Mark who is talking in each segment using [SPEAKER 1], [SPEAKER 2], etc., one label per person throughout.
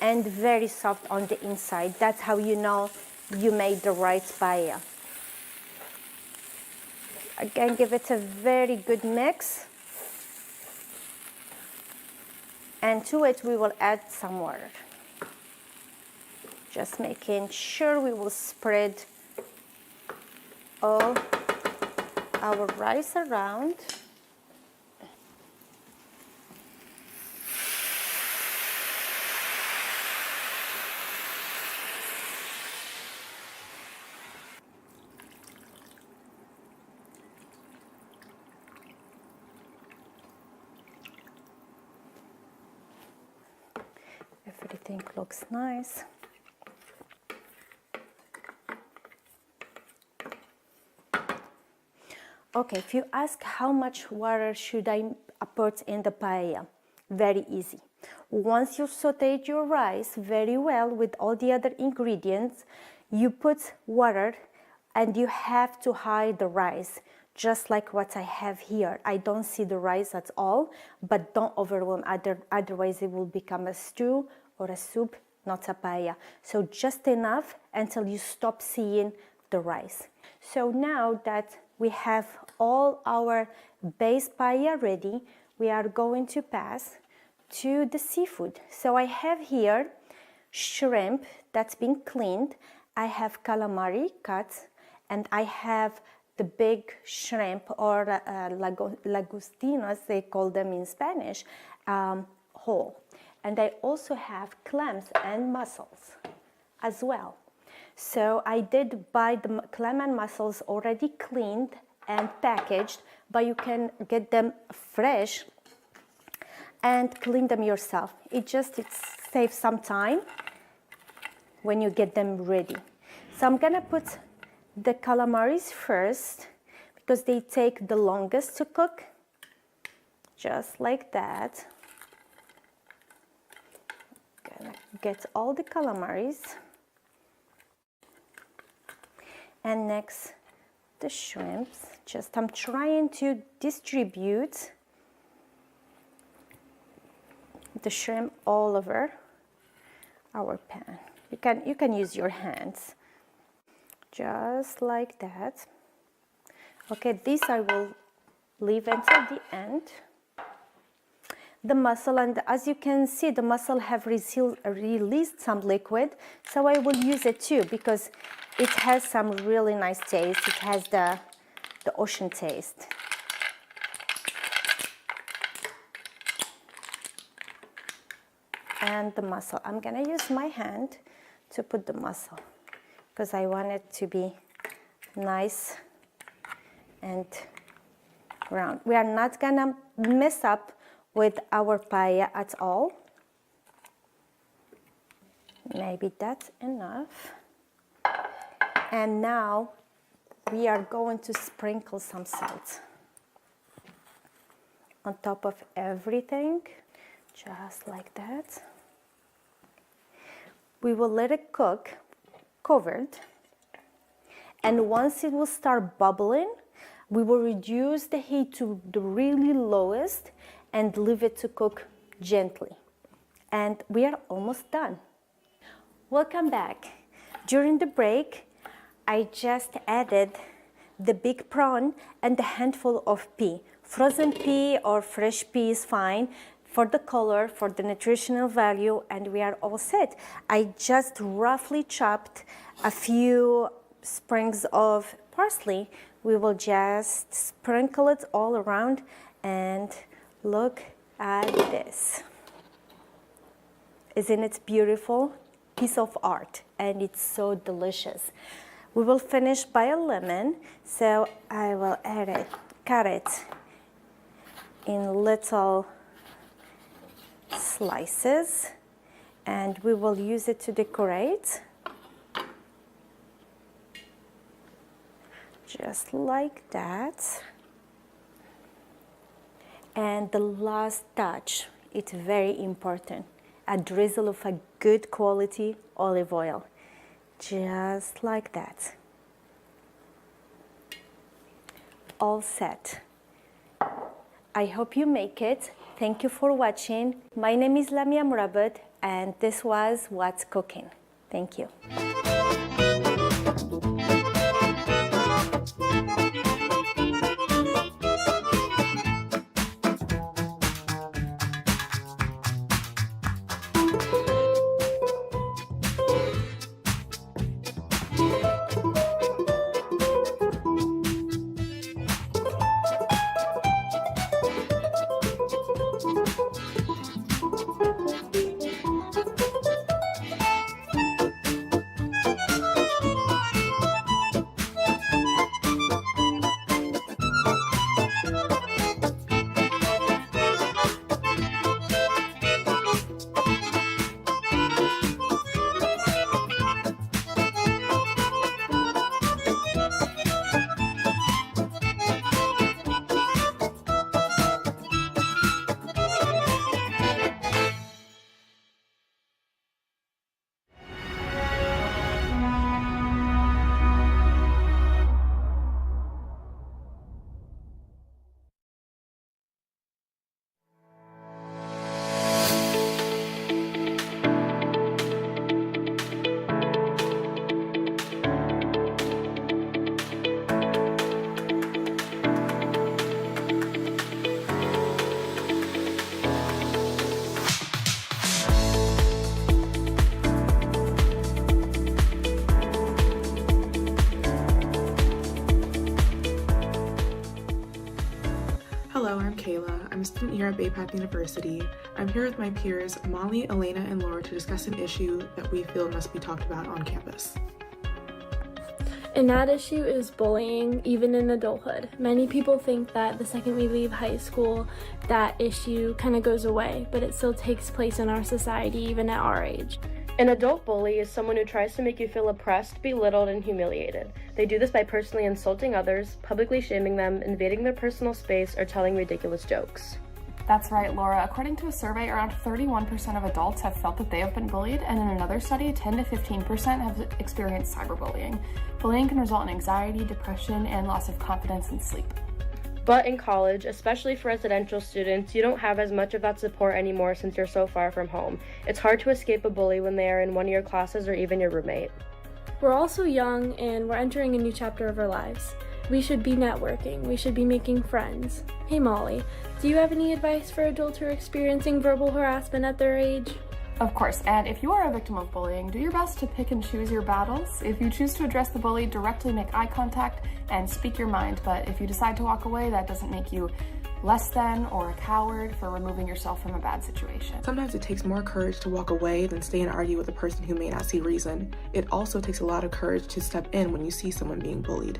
[SPEAKER 1] and very soft on the inside. That's how you know you made the right paella. Again, give it a very good mix. And to it, we will add some water. Just making sure we will spread all our rice around. Everything looks nice. Okay, if you ask how much water should I put in the paella, very easy. Once you sauteed your rice very well with all the other ingredients, you put water and you have to hide the rice, just like what I have here. I don't see the rice at all, but don't overwhelm, otherwise it will become a stew or a soup, not a paella. So just enough until you stop seeing the rice. So now that we have all our base paella ready, we are going to pass to the seafood. So I have here shrimp that's been cleaned. I have calamari cut, and I have the big shrimp, or lagostinos, they call them in Spanish, whole. And I also have clams and mussels as well. So I did buy the clam and mussels already cleaned and packaged, but you can get them fresh and clean them yourself. It saves some time when you get them ready. So I'm gonna put the calamaris first because they take the longest to cook, just like that. Gonna get all the calamaris. And next, the shrimps. I'm trying to distribute the shrimp all over our pan. You can use your hands, just like that. Okay, this I will leave until the end. The mussel, and as you can see, the mussel have released some liquid, so I will use it too because it has some really nice taste. It has the ocean taste. And the mussel, I'm gonna use my hand to put the mussel because I want it to be nice and round. We are not gonna mess up with our paella at all. Maybe that's enough. And now we are going to sprinkle some salt on top of everything, just like that. We will let it cook covered, and once it will start bubbling, we will reduce the heat to the really lowest and leave it to cook gently. And we are almost done. Welcome back. During the break, I just added the big prawn and a handful of pea. Frozen pea or fresh pea is fine for the color, for the nutritional value, and we are all set. I just roughly chopped a few sprigs of parsley. We will just sprinkle it all around, and look at this. Isn't it beautiful? Piece of art, and it's so delicious. We will finish by a lemon, so I will cut it in little slices, and we will use it to decorate. Just like that. And the last touch, it's very important, a drizzle of a good quality olive oil, just like that. All set. I hope you make it. Thank you for watching. My name is Lamia Murabit. And this was What's Cooking. Thank you.
[SPEAKER 2] Hello, I'm Kayla. I'm a student here at Bay Path University. I'm here with my peers Molly, Elena, and Laura to discuss an issue that we feel must be talked about on campus.
[SPEAKER 3] And that issue is bullying, even in adulthood. Many people think that the second we leave high school, that issue kind of goes away, but it still takes place in our society, even at our age.
[SPEAKER 4] An adult bully is someone who tries to make you feel oppressed, belittled, and humiliated. They do this by personally insulting others, publicly shaming them, invading their personal space, or telling ridiculous jokes.
[SPEAKER 5] That's right, Laura. According to a survey, around 31% of adults have felt that they have been bullied, and in another study, 10 to 15% have experienced cyberbullying. Bullying can result in anxiety, depression, and loss of confidence and sleep.
[SPEAKER 4] But in college, especially for residential students, you don't have as much of that support anymore since you're so far from home. It's hard to escape a bully when they are in one of your classes or even your roommate.
[SPEAKER 3] We're also young and we're entering a new chapter of our lives. We should be networking. We should be making friends. Hey Molly, do you have any advice for adults who are experiencing verbal harassment at their age?
[SPEAKER 5] Of course, and if you are a victim of bullying, do your best to pick and choose your battles. If you choose to address the bully, directly make eye contact and speak your mind, but if you decide to walk away, that doesn't make you less than or a coward for removing yourself from a bad situation.
[SPEAKER 2] Sometimes it takes more courage to walk away than stay and argue with a person who may not see reason. It also takes a lot of courage to step in when you see someone being bullied.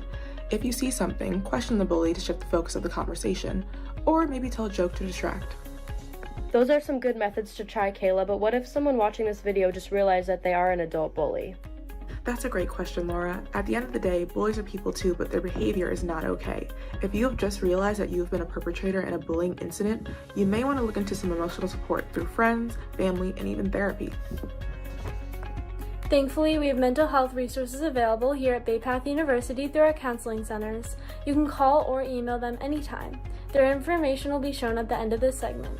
[SPEAKER 2] If you see something, question the bully to shift the focus of the conversation, or maybe tell a joke to distract.
[SPEAKER 4] Those are some good methods to try, Kayla, but what if someone watching this video just realized that they are an adult bully?
[SPEAKER 2] That's a great question, Laura. At the end of the day, bullies are people too, but their behavior is not okay. If you have just realized that you have been a perpetrator in a bullying incident, you may want to look into some emotional support through friends, family, and even therapy.
[SPEAKER 3] Thankfully, we have mental health resources available here at Bay Path University through our counseling centers. You can call or email them anytime. Their information will be shown at the end of this segment.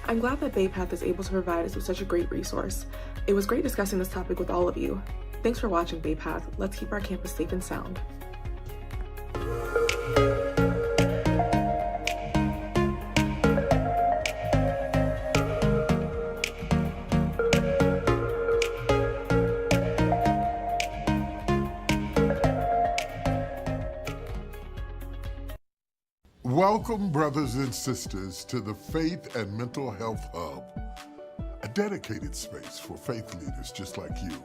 [SPEAKER 2] I'm glad that Bay Path is able to provide us with such a great resource. It was great discussing this topic with all of you. Thanks for watching, Bay Path. Let's keep our campus safe and sound.
[SPEAKER 6] Welcome, brothers and sisters, to the Faith and Mental Health Hub, a dedicated space for faith leaders just like you.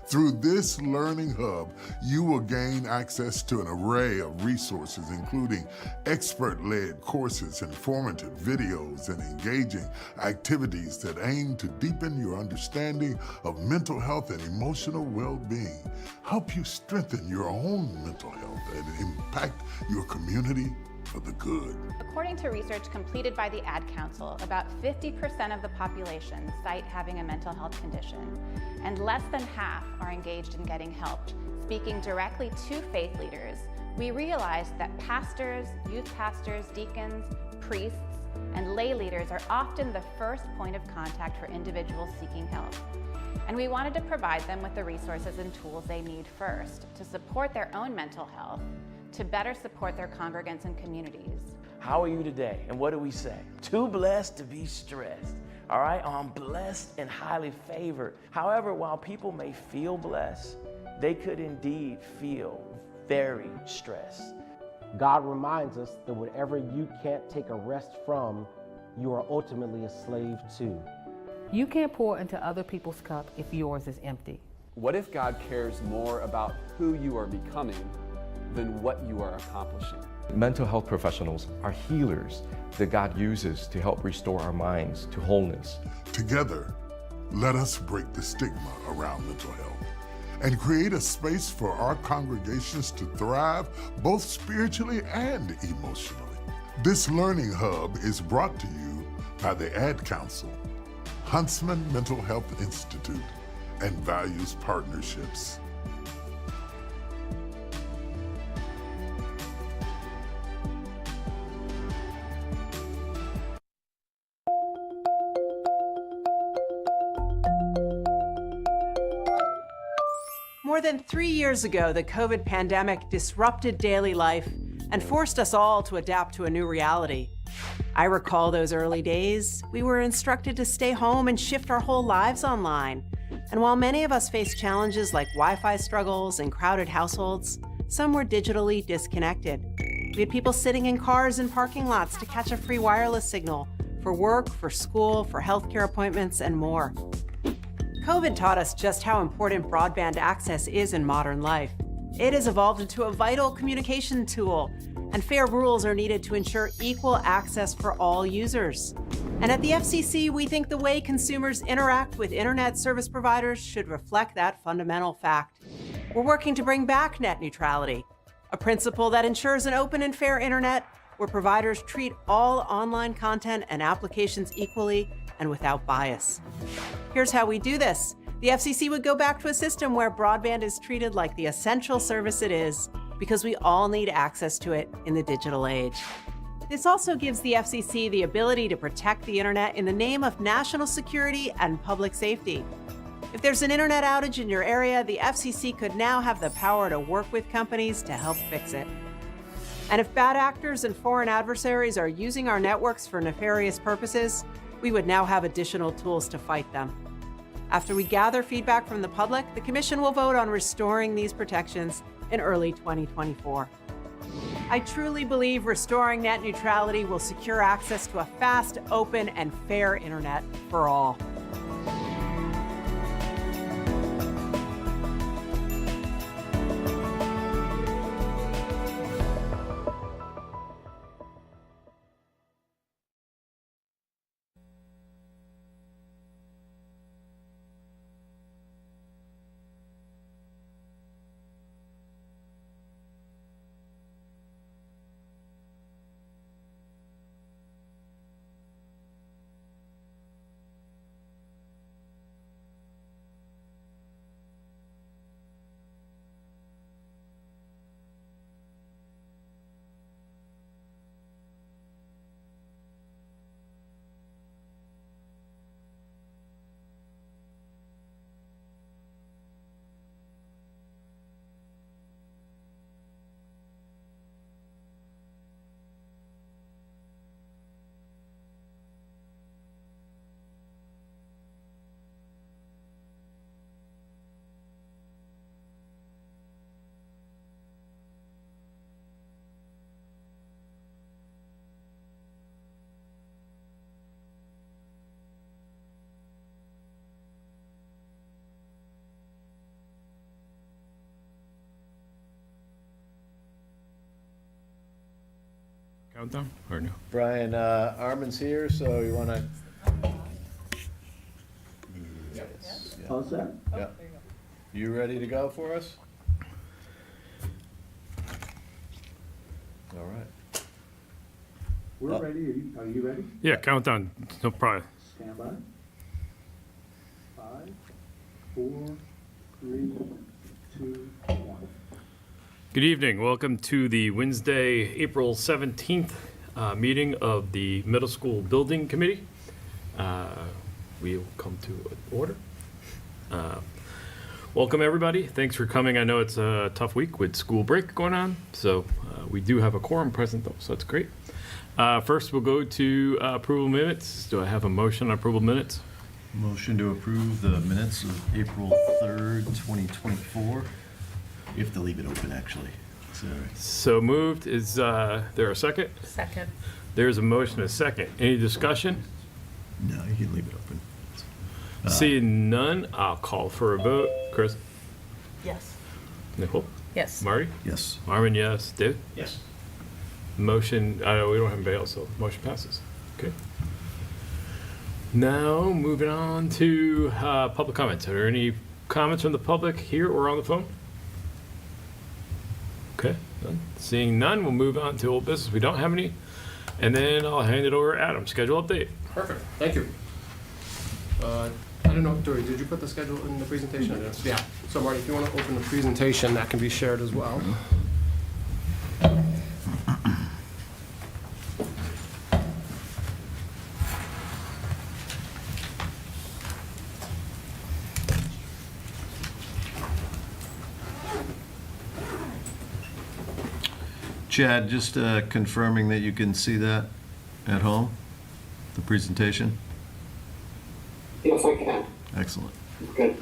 [SPEAKER 6] Through this learning hub, you will gain access to an array of resources, including expert-led courses, informative videos, and engaging activities that aim to deepen your understanding of mental health and emotional well-being, help you strengthen your own mental health, and impact your community for the good.
[SPEAKER 7] According to research completed by the Ad Council, about 50% of the population cite having a mental health condition, and less than half are engaged in getting help. Speaking directly to faith leaders, we realized that pastors, youth pastors, deacons, priests, and lay leaders are often the first point of contact for individuals seeking help. And we wanted to provide them with the resources and tools they need first to support their own mental health, to better support their congregants and communities.
[SPEAKER 8] How are you today? And what do we say? Too blessed to be stressed. All right, I'm blessed and highly favored. However, while people may feel blessed, they could indeed feel very stressed.
[SPEAKER 9] God reminds us that whatever you can't take a rest from, you are ultimately a slave to.
[SPEAKER 10] You can't pour into other people's cup if yours is empty.
[SPEAKER 11] What if God cares more about who you are becoming than what you are accomplishing?
[SPEAKER 12] Mental health professionals are healers that God uses to help restore our minds to wholeness.
[SPEAKER 6] Together, let us break the stigma around mental health and create a space for our congregations to thrive both spiritually and emotionally. This Learning Hub is brought to you by the Ad Council, Huntsman Mental Health Institute, and Values Partnerships.
[SPEAKER 13] More than 3 years ago, the COVID pandemic disrupted daily life and forced us all to adapt to a new reality. I recall those early days. We were instructed to stay home and shift our whole lives online. And while many of us faced challenges like Wi-Fi struggles and crowded households, some were digitally disconnected. We had people sitting in cars and parking lots to catch a free wireless signal for work, for school, for healthcare appointments, and more. COVID taught us just how important broadband access is in modern life. It has evolved into a vital communication tool, and fair rules are needed to ensure equal access for all users. And at the FCC, we think the way consumers interact with internet service providers should reflect that fundamental fact. We're working to bring back net neutrality, a principle that ensures an open and fair internet where providers treat all online content and applications equally and without bias. Here's how we do this. The FCC would go back to a system where broadband is treated like the essential service it is, because we all need access to it in the digital age. This also gives the FCC the ability to protect the internet in the name of national security and public safety. If there's an internet outage in your area, the FCC could now have the power to work with companies to help fix it. And if bad actors and foreign adversaries are using our networks for nefarious purposes, we would now have additional tools to fight them. After we gather feedback from the public, the Commission will vote on restoring these protections in early 2024. I truly believe restoring net neutrality will secure access to a fast, open, and fair internet for all.
[SPEAKER 14] Countdown or no?
[SPEAKER 15] Brian Armin's here, so you want to? Yes.
[SPEAKER 16] All set?
[SPEAKER 15] Yeah. You ready to go for us? All right.
[SPEAKER 16] We're ready. Are you ready?
[SPEAKER 14] Yeah, countdown. No problem.
[SPEAKER 16] Stand by. 5, 4, 3, 2, 1.
[SPEAKER 14] Good evening. Welcome to the Wednesday, April 17th meeting of the Middle School Building Committee. We'll come to order. Welcome, everybody. Thanks for coming. I know it's a tough week with school break going on, so we do have a quorum present, though, so that's great. First, we'll go to approval minutes. Do I have a motion on approval minutes?
[SPEAKER 15] Motion to approve the minutes of April 3rd, 2024. You have to leave it open, actually.
[SPEAKER 14] So moved. Is there a second?
[SPEAKER 10] Second.
[SPEAKER 14] There's a motion, a second. Any discussion?
[SPEAKER 15] No, you can leave it open.
[SPEAKER 14] Seeing none, I'll call for a vote. Chris?
[SPEAKER 10] Yes.
[SPEAKER 14] Nicole?
[SPEAKER 10] Yes.
[SPEAKER 14] Marty?
[SPEAKER 15] Yes.
[SPEAKER 14] Marvin, yes. David?
[SPEAKER 15] Yes.
[SPEAKER 14] Motion, we don't have anybody else, so motion passes. Okay. Now, moving on to public comments. Are there any comments from the public here or on the phone? Okay, none. Seeing none, we'll move on to old business. We don't have any. And then I'll hand it over to Adam. Schedule update.
[SPEAKER 17] Perfect, thank you. I don't know, Dory, did you put the schedule in the presentation? Or no? Yeah, so Marty, if you want to open the presentation, that can be shared as well.
[SPEAKER 15] Chad, just confirming that you can see that at home, the presentation?
[SPEAKER 18] Yes, I can.
[SPEAKER 15] Excellent.
[SPEAKER 18] Good.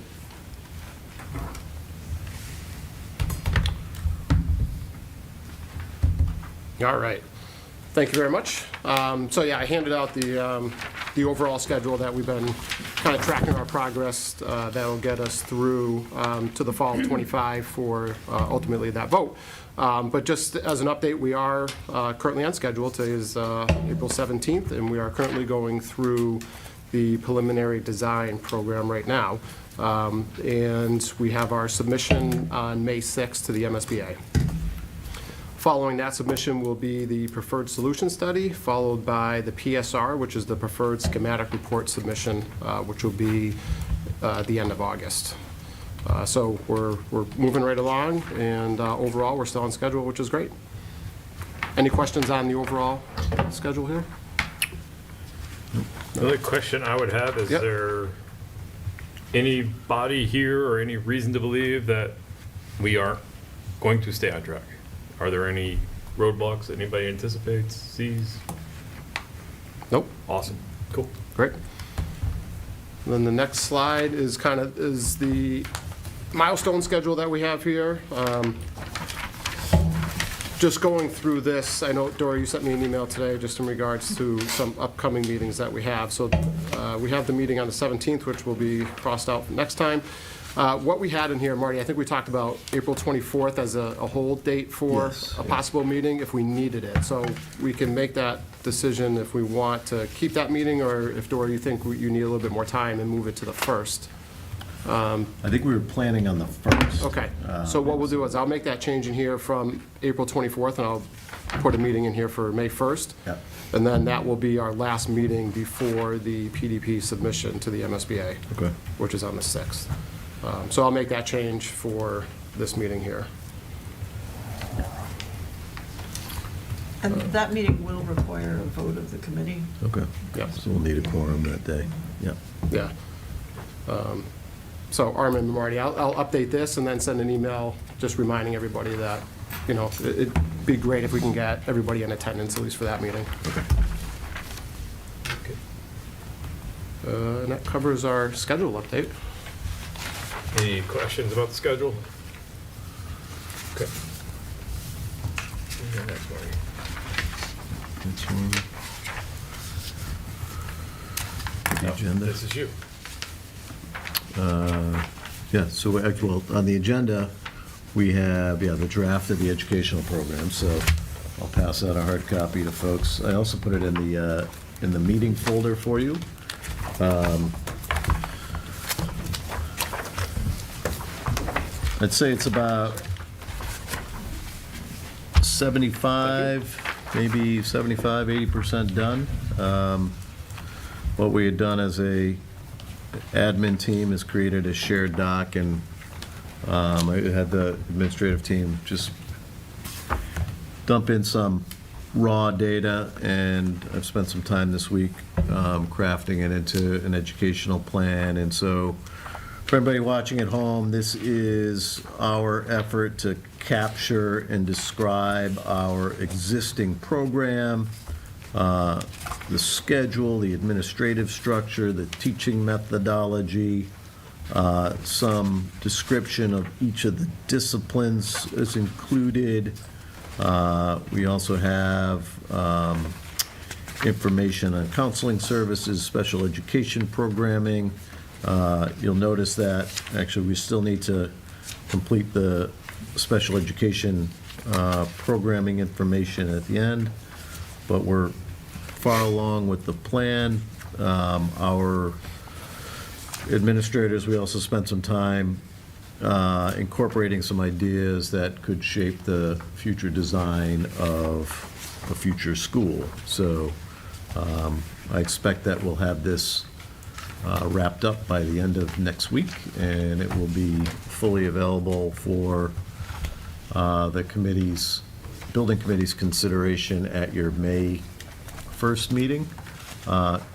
[SPEAKER 17] All right, thank you very much. So yeah, I handed out the overall schedule that we've been kind of tracking our progress. That'll get us through to the fall of 25 for ultimately that vote. But just as an update, we are currently on schedule. Today is April 17th, and we are currently going through the preliminary design program right now. And we have our submission on May 6th to the MSBA. Following that submission will be the preferred solution study, followed by the PSR, which is the preferred schematic report submission, which will be the end of August. So we're moving right along, and overall, we're still on schedule, which is great. Any questions on the overall schedule here?
[SPEAKER 14] The only question I would have is there anybody here or any reason to believe that we aren't going to stay on track? Are there any roadblocks that anybody anticipates, sees?
[SPEAKER 17] Nope.
[SPEAKER 14] Awesome. Cool.
[SPEAKER 17] Great. And then the next slide is is the milestone schedule that we have here. Just going through this, I know, Dory, you sent me an email today just in regards to some upcoming meetings that we have. So we have the meeting on the 17th, which will be crossed out next time. What we had in here, Marty, I think we talked about April 24th as a hold date for a possible meeting if we needed it. So we can make that decision if we want to keep that meeting, or if, Dory, you think you need a little bit more time and move it to the 1st.
[SPEAKER 15] I think we were planning on the 1st.
[SPEAKER 17] Okay, so what we'll do is I'll make that change in here from April 24th, and I'll put a meeting in here for May 1st.
[SPEAKER 15] Yep.
[SPEAKER 17] And then that will be our last meeting before the PDP submission to the MSBA,
[SPEAKER 15] Okay.
[SPEAKER 17] which is on the 6th. So I'll make that change for this meeting here.
[SPEAKER 19] And that meeting will require a vote of the committee?
[SPEAKER 15] Okay.
[SPEAKER 17] Yeah.
[SPEAKER 15] So we'll need a quorum that day. Yeah.
[SPEAKER 17] Yeah. So Armin and Marty, I'll update this and then send an email just reminding everybody that, you know, it'd be great if we can get everybody in attendance, at least for that meeting.
[SPEAKER 14] Okay.
[SPEAKER 17] And that covers our schedule update.
[SPEAKER 14] Any questions about the schedule? Okay. Yeah, that's Marty.
[SPEAKER 15] That's one. The agenda.
[SPEAKER 14] This is you.
[SPEAKER 15] Yeah, so well, on the agenda, we have, the draft of the educational program, so I'll pass out a hard copy to folks. I also put it in the meeting folder for you. I'd say it's about 75, maybe 75, 80% done. What we had done as a admin team is created a shared doc, and I had the administrative team just dump in some raw data, and I've spent some time this week crafting it into an educational plan. And so for everybody watching at home, this is our effort to capture and describe our existing program, the schedule, the administrative structure, the teaching methodology, some description of each of the disciplines is included. We also have information on counseling services, special education programming. You'll notice that actually we still need to complete the special education programming information at the end, but we're far along with the plan. Our administrators, we also spent some time incorporating some ideas that could shape the future design of a future school. So I expect that we'll have this wrapped up by the end of next week, and it will be fully available for the committee's, building committee's consideration at your May 1st meeting.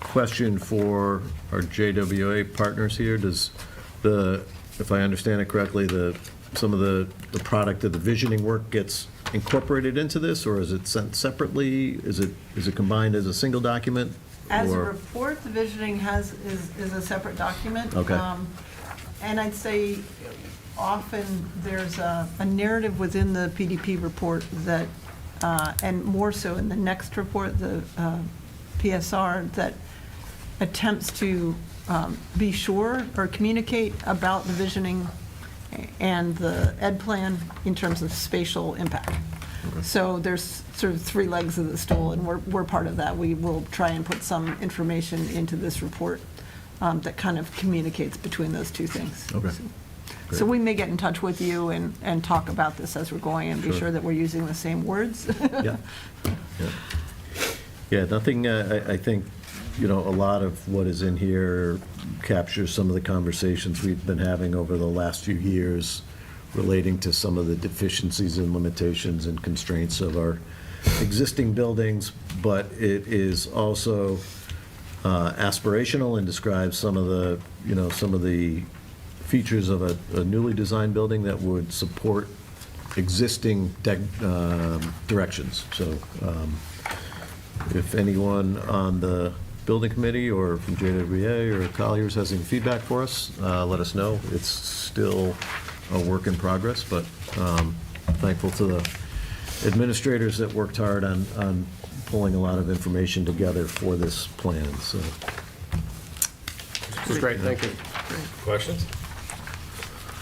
[SPEAKER 15] Question for our JWA partners here: does the, if I understand it correctly, some of the product of the visioning work gets incorporated into this, or is it sent separately? Is it combined as a single document?
[SPEAKER 19] As a
[SPEAKER 15] or-
[SPEAKER 19] report, the visioning is a separate document.
[SPEAKER 15] Okay.
[SPEAKER 19] And I'd say often there's a narrative within the PDP report that, and more so in the next report, the PSR, that attempts to be sure or communicate about the visioning and the ed plan in terms of spatial impact. So there's sort of three legs of the stool, and we're part of that. We will try and put some information into this report that kind of communicates between those two things.
[SPEAKER 15] Okay.
[SPEAKER 19] So we may get in touch with you and talk about this as we're going, and be
[SPEAKER 15] Sure.
[SPEAKER 19] sure that we're using the same words.
[SPEAKER 15] Yeah. Yeah, nothing, I think, a lot of what is in here captures some of the conversations we've been having over the last few years relating to some of the deficiencies and limitations and constraints of our existing buildings, but it is also aspirational and describes some of the features of a newly designed building that would support existing directions. So if anyone on the building committee or from JWA or Colliers has any feedback for us, let us know. It's still a work in progress, but thankful to the administrators that worked hard on pulling a lot of information together for this plan. So
[SPEAKER 14] This was great, thank you. Questions?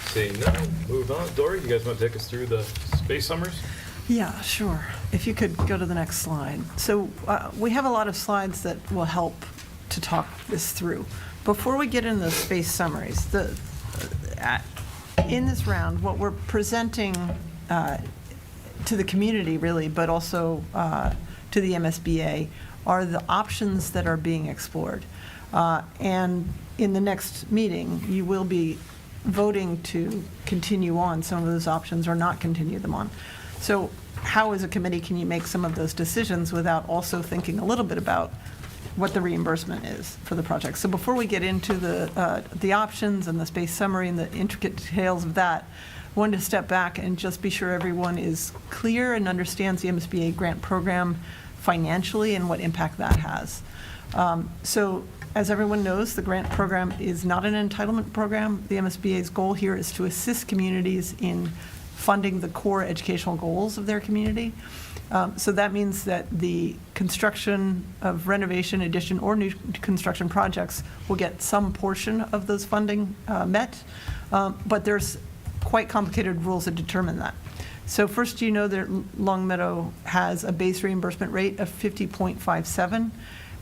[SPEAKER 14] Seeing none, move on. Dory, you guys want to take us through the space summaries?
[SPEAKER 19] Yeah, sure. If you could go to the next slide. So we have a lot of slides that will help to talk this through. Before we get into the space summaries, in this round, what we're presenting to the community, really, but also to the MSBA, are the options that are being explored. And in the next meeting, you will be voting to continue on some of those options or not continue them on. So how, as a committee, can you make some of those decisions without also thinking a little bit about what the reimbursement is for the project? So before we get into the options and the space summary and the intricate details of that, I wanted to step back and just be sure everyone is clear and understands the MSBA grant program financially and what impact that has. So as everyone knows, the grant program is not an entitlement program. The MSBA's goal here is to assist communities in funding the core educational goals of their community. So that means that the construction of renovation, addition, or new construction projects will get some portion of those funding met, but there's quite complicated rules that determine that. So first, you know that Longmeadow has a base reimbursement rate of 50.57,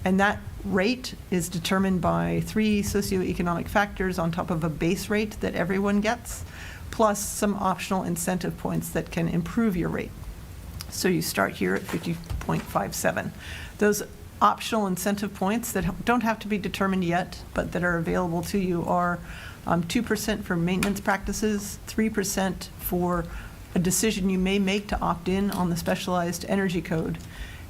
[SPEAKER 19] and that rate is determined by 3 socioeconomic factors on top of a base rate that everyone gets, plus some optional incentive points that can improve your rate. So you start here at 50.57. Those optional incentive points that don't have to be determined yet, but that are available to you are 2% for maintenance practices, 3% for a decision you may make to opt in on the specialized energy code,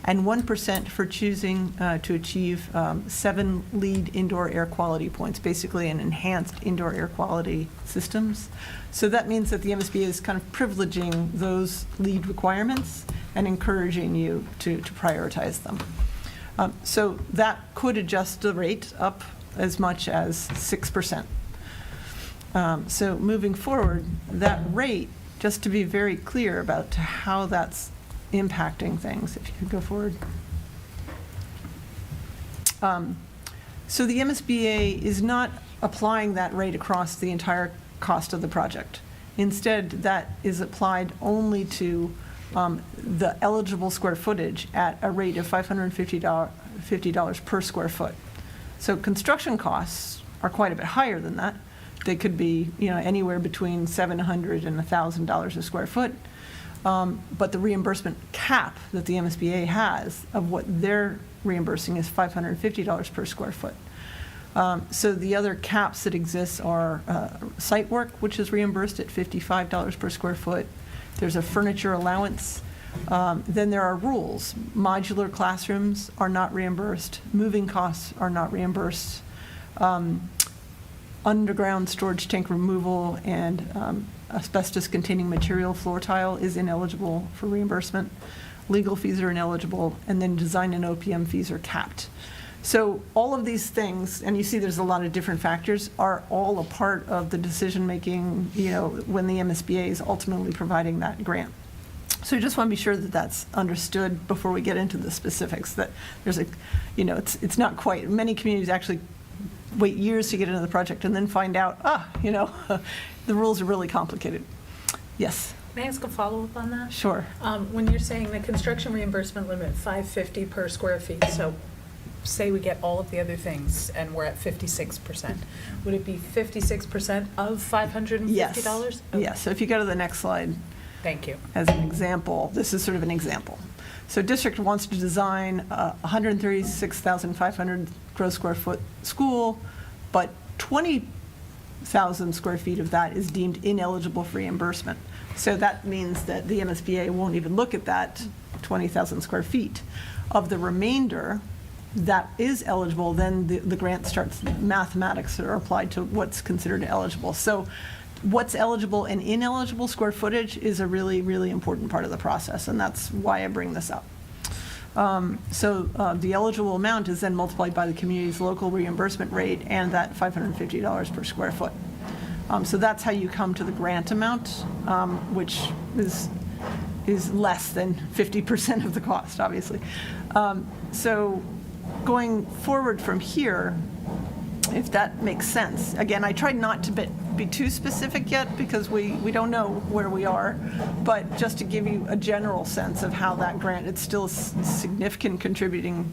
[SPEAKER 19] and 1% for choosing to achieve 7 LEED indoor air quality points, basically an enhanced indoor air quality systems. So that means that the MSBA is kind of privileging those LEED requirements and encouraging you to prioritize them. So that could adjust the rate up as much as 6%. So moving forward, that rate, just to be very clear about how that's impacting things, if you could go forward. So the MSBA is not applying that rate across the entire cost of the project. Instead, that is applied only to the eligible square footage at a rate of $550 per square foot. So construction costs are quite a bit higher than that. They could be, anywhere between $700 and $1,000 a square foot. But the reimbursement cap that the MSBA has of what they're reimbursing is $550 per square foot. So the other caps that exist are site work, which is reimbursed at $55 per square foot. There's a furniture allowance. Then there are rules. Modular classrooms are not reimbursed. Moving costs are not reimbursed. Underground storage tank removal and asbestos-containing material floor tile is ineligible for reimbursement. Legal fees are ineligible, and then design and OPM fees are capped. So all of these things, and you see there's a lot of different factors, are all a part of the decision-making, when the MSBA is ultimately providing that grant. So you just want to be sure that that's understood before we get into the specifics, that there's it's not quite, many communities actually wait years to get into the project and then find out, the rules are really complicated. Yes?
[SPEAKER 10] May I ask a follow-up on that?
[SPEAKER 19] Sure.
[SPEAKER 10] When you're saying the construction reimbursement limit, $550 per square feet, so say we get all of the other things and we're at 56%, would it be 56% of $550?
[SPEAKER 19] Yes.
[SPEAKER 10] Okay.
[SPEAKER 19] Yes, so if you go to the next slide.
[SPEAKER 10] Thank you.
[SPEAKER 19] As an example, this is sort of an example. So district wants to design a 136,500 gross square foot school, but 20,000 square feet of that is deemed ineligible for reimbursement. So that means that the MSBA won't even look at that 20,000 square feet. Of the remainder that is eligible, then the grant starts, mathematics are applied to what's considered eligible. So what's eligible and ineligible square footage is a really, really important part of the process, and that's why I bring this up. The eligible amount is then multiplied by the community's local reimbursement rate and that $550 per square foot. So that's how you come to the grant amount, which is less than 50% of the cost, obviously. So going forward from here, if that makes sense. Again, I tried not to be too specific yet because we don't know where we are, but just to give you a general sense of how that grant, it's still a significant contributing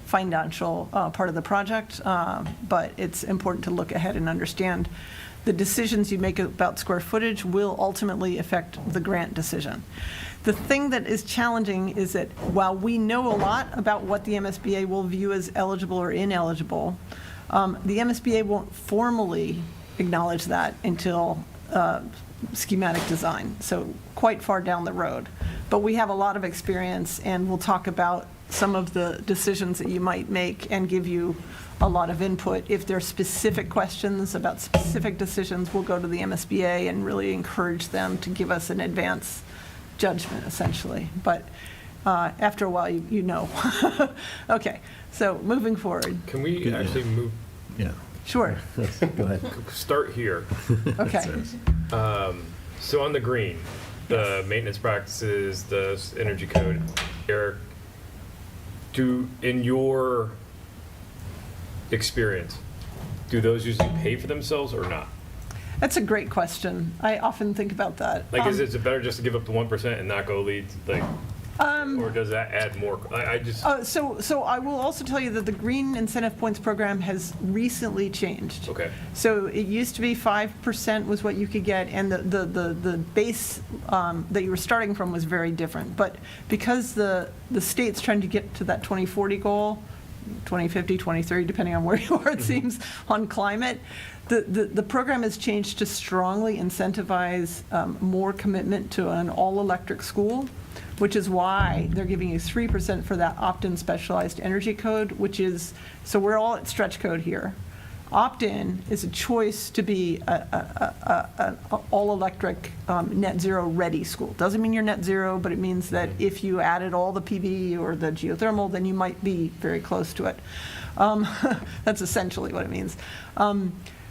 [SPEAKER 19] financial part of the project, but it's important to look ahead and understand the decisions you make about square footage will ultimately affect the grant decision. The thing that is challenging is that while we know a lot about what the MSBA will view as eligible or ineligible, the MSBA won't formally acknowledge that until schematic design, so quite far down the road. But we have a lot of experience, and we'll talk about some of the decisions that you might make and give you a lot of input. If there are specific questions about specific decisions, we'll go to the MSBA and really encourage them to give us an advance judgment, essentially. But after a while, you know. Okay, so moving forward.
[SPEAKER 14] Can we actually move?
[SPEAKER 15] Yeah.
[SPEAKER 19] Sure.
[SPEAKER 15] Go ahead.
[SPEAKER 14] Start here.
[SPEAKER 19] Okay.
[SPEAKER 14] So on the green, the maintenance practices, the energy code, Eric, in your experience, do those usually pay for themselves or not?
[SPEAKER 19] That's a great question. I often think about that.
[SPEAKER 14] Like, is it better just to give up the 1% and not go leads? Like, or does that add more? I just.
[SPEAKER 19] So I will also tell you that the Green Incentive Points program has recently changed.
[SPEAKER 14] Okay.
[SPEAKER 19] So it used to be 5% was what you could get, and the base that you were starting from was very different. But because the state's trying to get to that 2040 goal, 2050, 2030, depending on where you are, it seems, on climate, the program has changed to strongly incentivize more commitment to an all-electric school, which is why they're giving you 3% for that opt-in specialized energy code, which is, so we're all at stretch code here. Opt-in is a choice to be an all-electric, net zero ready school. Doesn't mean you're net zero, but it means that if you added all the PV or the geothermal, then you might be very close to it. That's essentially what it means.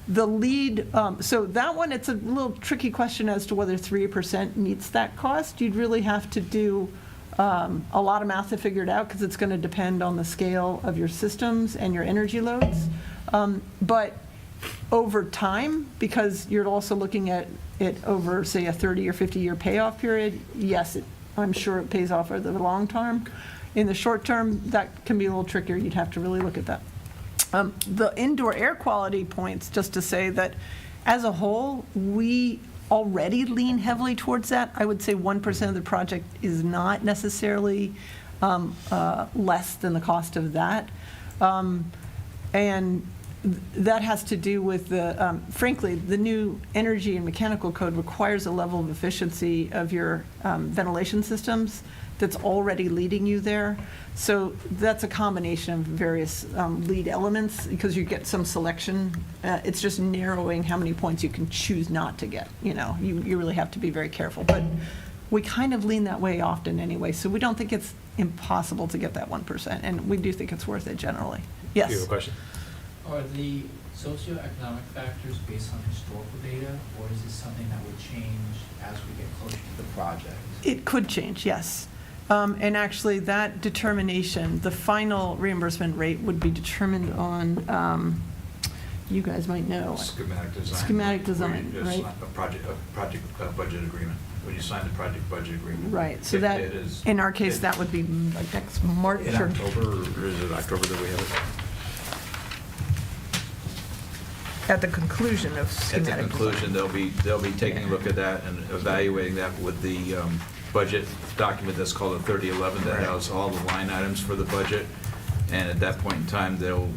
[SPEAKER 19] The lead, so that one, it's a little tricky question as to whether 3% meets that cost. You'd really have to do a lot of math to figure it out, because it's going to depend on the scale of your systems and your energy loads. But over time, because you're also looking at it over, say, a 30 or 50-year payoff period, yes, I'm sure it pays off over the long term. In the short term, that can be a little trickier. You'd have to really look at that. The indoor air quality points, just to say that as a whole, we already lean heavily towards that. I would say 1% of the project is not necessarily less than the cost of that. And that has to do with the, frankly, the new energy and mechanical code requires a level of efficiency of your ventilation systems that's already leading you there. So that's a combination of various lead elements, because you get some selection. It's just narrowing how many points you can choose not to get. You know, you really have to be very careful. But we kind of lean that way often anyway, so we don't think it's impossible to get that 1%, and we do think it's worth it generally. Yes?
[SPEAKER 14] You have a question?
[SPEAKER 20] Are the socioeconomic factors based on historical data, or is this something that would change as we get closer to the project?
[SPEAKER 19] It could change, yes. And actually, that determination, the final reimbursement rate would be determined on, you guys might know.
[SPEAKER 21] Schematic design.
[SPEAKER 19] Schematic design,
[SPEAKER 21] Where you
[SPEAKER 19] right?
[SPEAKER 21] sign a project budget agreement. When you sign the project budget agreement.
[SPEAKER 19] Right, so
[SPEAKER 21] It-
[SPEAKER 19] that,
[SPEAKER 21] it is-
[SPEAKER 19] in our case, that would be like next March
[SPEAKER 21] In
[SPEAKER 19] or.
[SPEAKER 21] October, or is it October that we have it?
[SPEAKER 19] At the conclusion of
[SPEAKER 21] At the
[SPEAKER 19] schematic.
[SPEAKER 21] conclusion, they'll be taking a look at that and evaluating that with the budget document that's called a 3011 that has all the line items for the budget. And at that point in time, they will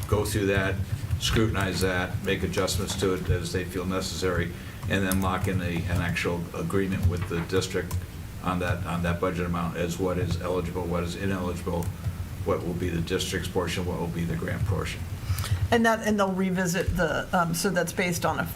[SPEAKER 21] go through that, scrutinize that, make adjustments to it as they feel necessary, and then lock in an actual agreement with the district on that budget amount as what is eligible, what is ineligible, what will be the district's portion, what will be the grant portion.
[SPEAKER 19] And they'll revisit the, so that's based on a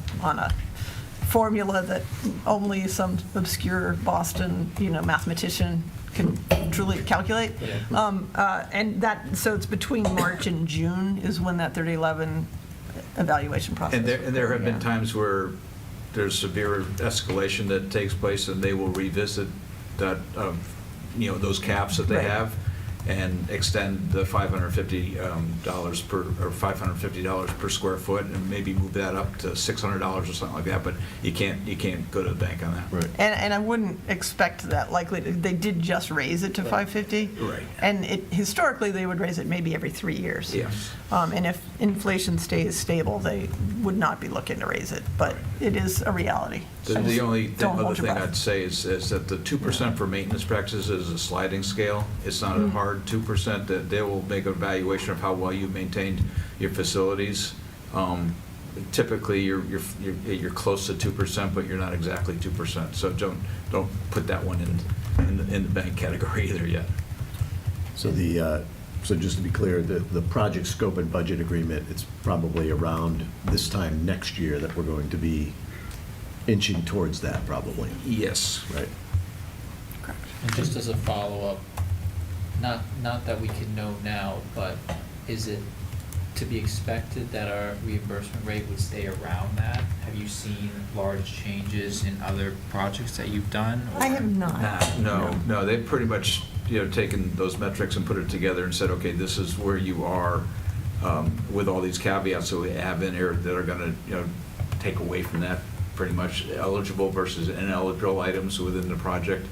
[SPEAKER 19] formula that only some obscure Boston, mathematician can truly calculate. And that, so it's between March and June is when that 3011 evaluation process.
[SPEAKER 21] And there have been times where there's severe escalation that takes place, and they will revisit that, those caps that they
[SPEAKER 19] Right.
[SPEAKER 21] have, and extend the $550 per square foot, and maybe move that up to $600 or something like that. But you can't go to the bank on that. Right.
[SPEAKER 19] And I wouldn't expect that likely. They did just raise it to 550.
[SPEAKER 21] Right.
[SPEAKER 19] And historically, they would raise it maybe every 3 years.
[SPEAKER 21] Yes.
[SPEAKER 19] And if inflation stays stable, they would not be looking to raise it. But it is a reality.
[SPEAKER 21] The only
[SPEAKER 19] Don't
[SPEAKER 21] other
[SPEAKER 19] hold your
[SPEAKER 21] thing
[SPEAKER 19] breath.
[SPEAKER 21] I'd say is that the 2% for maintenance practices is a sliding scale. It's not a hard 2%. That they will make an evaluation of how well you maintained your facilities. Typically, you're close to 2%, but you're not exactly 2%. So don't put that one in the bank category either yet.
[SPEAKER 15] So so just to be clear, the project scope and budget agreement, it's probably around this time next year that we're going to be inching towards that, probably.
[SPEAKER 21] Yes.
[SPEAKER 15] Right.
[SPEAKER 20] And just as a follow-up, not that we can know now, but is it to be expected that our reimbursement rate would stay around that? Have you seen large changes in other projects that you've done?
[SPEAKER 19] I have not.
[SPEAKER 21] No. They've pretty much taken those metrics and put it together and said, okay, this is where you are with all these caveats that we have in here that are going to take away from that pretty much eligible versus ineligible items within the project.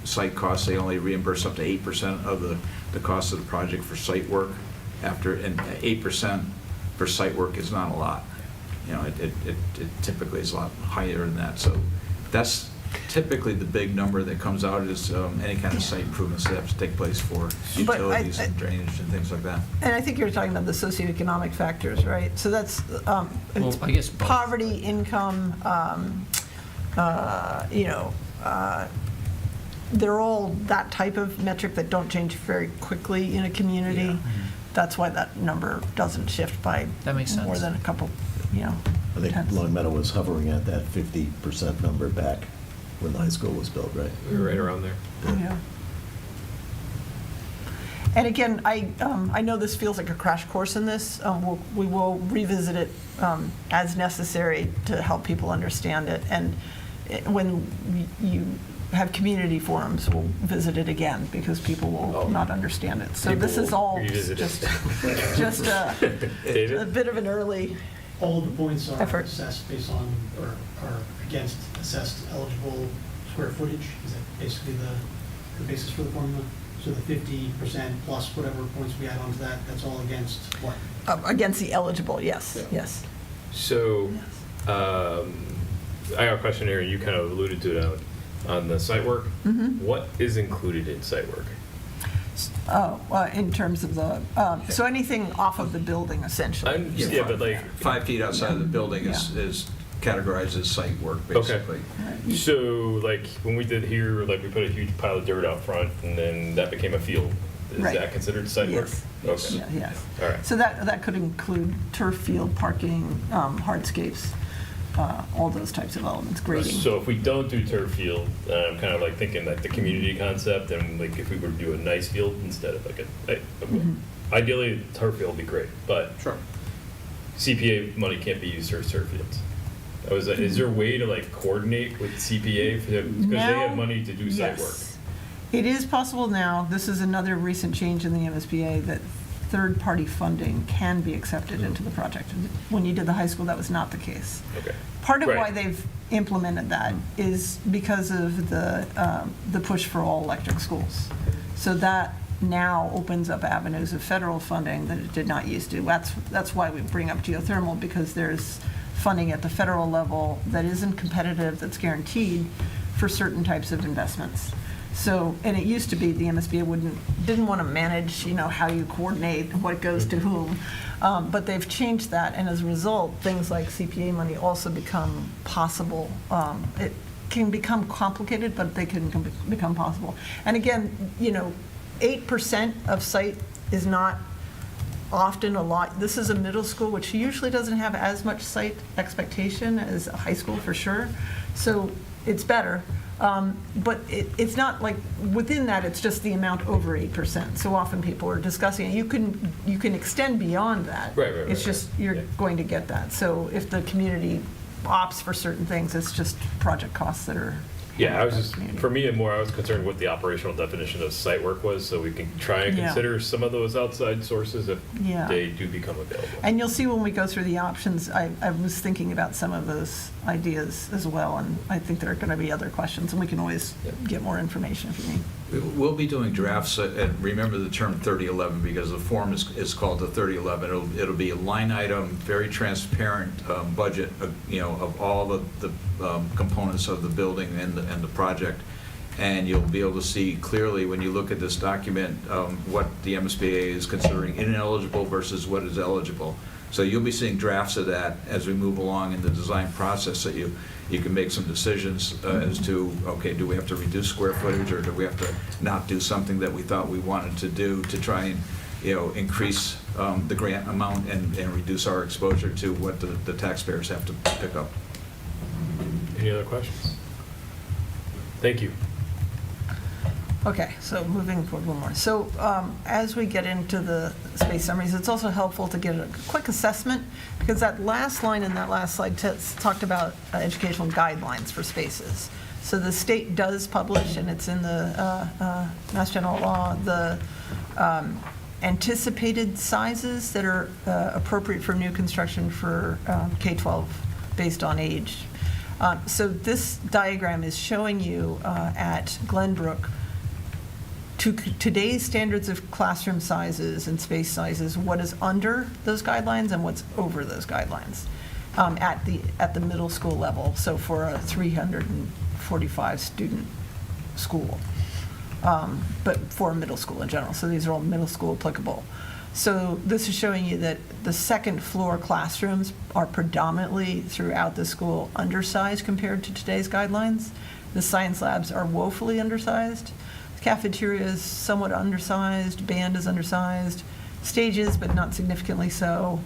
[SPEAKER 21] Site costs, they only reimburse up to 8% of the cost of the project for site work. And 8% for site work is not a lot. It typically is a lot higher than that. So that's typically the big number that comes out is any kind of site improvements that have to take place for utilities and drainage and things like that.
[SPEAKER 19] And I think you're talking about the socioeconomic factors, right? So that's it's
[SPEAKER 20] I guess both.
[SPEAKER 19] they're all that type of metric that don't change very quickly in a community. That's why that number doesn't shift by
[SPEAKER 20] That makes
[SPEAKER 19] more
[SPEAKER 20] sense.
[SPEAKER 19] than a couple,
[SPEAKER 15] I think Long Meadow was hovering at that 50% number back when the high school was built, right?
[SPEAKER 14] We were right around there.
[SPEAKER 19] Yeah. And again, I know this feels like a crash course in this. We will revisit it as necessary to help people understand it. And when you have community forums, we'll visit it again because people will not understand it. So this is all just a bit of an early
[SPEAKER 1] All the points are
[SPEAKER 19] effort.
[SPEAKER 1] assessed based on, or are against assessed eligible square footage? Is that basically the basis for the formula? So the 50% plus whatever points we add onto that, that's all against what?
[SPEAKER 19] Against the eligible, yes, yes.
[SPEAKER 14] So, I got a question here, you kind of alluded to it on the site work. What is included in site work?
[SPEAKER 19] In terms of the, so anything off of the building, essentially.
[SPEAKER 14] Yeah, but like
[SPEAKER 21] 5 feet outside of the building is categorized as site work, basically.
[SPEAKER 14] So, like, when we did here, like, we put a huge pile of dirt out front, and then that became a field. Is
[SPEAKER 19] Right.
[SPEAKER 14] that considered site work? Okay.
[SPEAKER 19] Yeah, yes.
[SPEAKER 14] All right.
[SPEAKER 19] So that could include turf field, parking, hardscapes, all those types of elements, grading.
[SPEAKER 14] So if we don't do turf field, I'm kind of like thinking like the community concept, and like if we were to do a nice field instead of like ideally turf field would be great, but CPA money can't be used for turf fields. Is there a way to like coordinate with CPA because they have money to do site work?
[SPEAKER 19] It is possible now. This is another recent change in the MSBA that third-party funding can be accepted into the project. When you did the high school, that was not the case.
[SPEAKER 14] Okay.
[SPEAKER 19] Part of why they've implemented that is because of the push for all electric schools. So that now opens up avenues of federal funding that it did not used to. That's why we bring up geothermal, because there's funding at the federal level that isn't competitive, that's guaranteed for certain types of investments. So, and it used to be the MSBA didn't want to manage, how you coordinate what goes to whom, but they've changed that, and as a result, things like CPA money also become possible. It can become complicated, but they can become possible. And again, 8% of site is not often a lot. This is a middle school, which usually doesn't have as much site expectation as a high school for sure. So it's better. But it's not like within that, it's just the amount over 8%. So often people are discussing it. You can extend beyond that.
[SPEAKER 14] Right.
[SPEAKER 19] It's just you're going to get that. So if the community opts for certain things, it's just project costs that are.
[SPEAKER 14] Yeah, I was concerned what the operational definition of site work was, so we can try and consider some of those outside sources if they do become available.
[SPEAKER 19] And you'll see when we go through the options, I was thinking about some of those ideas as well, and I think there are going to be other questions, and we can always get more information if you need.
[SPEAKER 21] We'll be doing drafts, and remember the term 3011 because the form is called the 3011. It'll be a line item, very transparent budget, of all the components of the building and the project, and you'll be able to see clearly when you look at this document what the MSBA is considering ineligible versus what is eligible. So you'll be seeing drafts of that as we move along in the design process, so you can make some decisions as to, okay, do we have to reduce square footage, or do we have to not do something that we thought we wanted to do to try and, increase the grant amount and reduce our exposure to what the taxpayers have to pick up.
[SPEAKER 14] Any other questions? Thank you.
[SPEAKER 19] Okay, so moving forward one more. So as we get into the space summaries, it's also helpful to get a quick assessment, because that last line in that last slide talked about educational guidelines for spaces. So the state does publish, and it's in the Mass General Law, the anticipated sizes that are appropriate for new construction for K-12 based on age. So this diagram is showing you at Glenbrook, to today's standards of classroom sizes and space sizes, what is under those guidelines and what's over those guidelines at the middle school level. So for a 345 student school, but for middle school in general. So these are all middle school applicable. So this is showing you that the second floor classrooms are predominantly throughout the school undersized compared to today's guidelines. The science labs are woefully undersized. Cafeteria is somewhat undersized, band is undersized, stages, but not significantly so.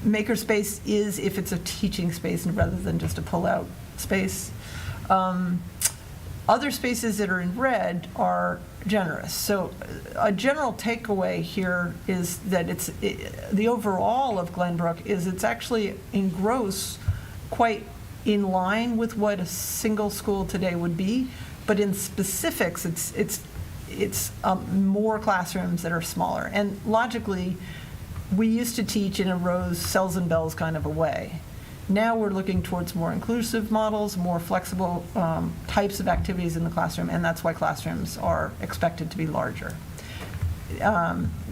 [SPEAKER 19] Makerspace is if it's a teaching space rather than just a pull-out space. Other spaces that are in red are generous. So a general takeaway here is that the overall of Glenbrook is it's actually in gross quite in line with what a single school today would be, but in specifics it's more classrooms that are smaller. And logically, we used to teach in a rows, cells and bells kind of a way. Now we're looking towards more inclusive models, more flexible types of activities in the classroom, and that's why classrooms are expected to be larger.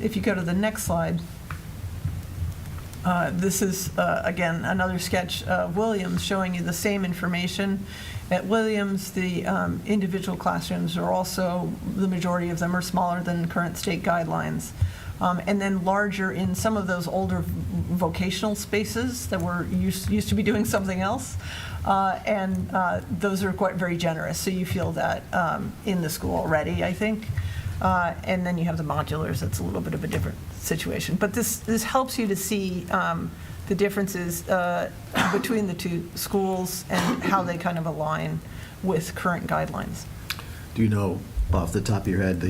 [SPEAKER 19] If you go to the next slide, this is, again, another sketch of Williams showing you the same information. At Williams, the individual classrooms are also, the majority of them are smaller than current state guidelines. And then larger in some of those older vocational spaces that were used to be doing something else. And those are quite very generous. So you feel that in the school already, I think. And then you have the modulars. That's a little bit of a different situation. But this helps you to see the differences between the two schools and how they kind of align with current guidelines.
[SPEAKER 15] Do you know off the top of your head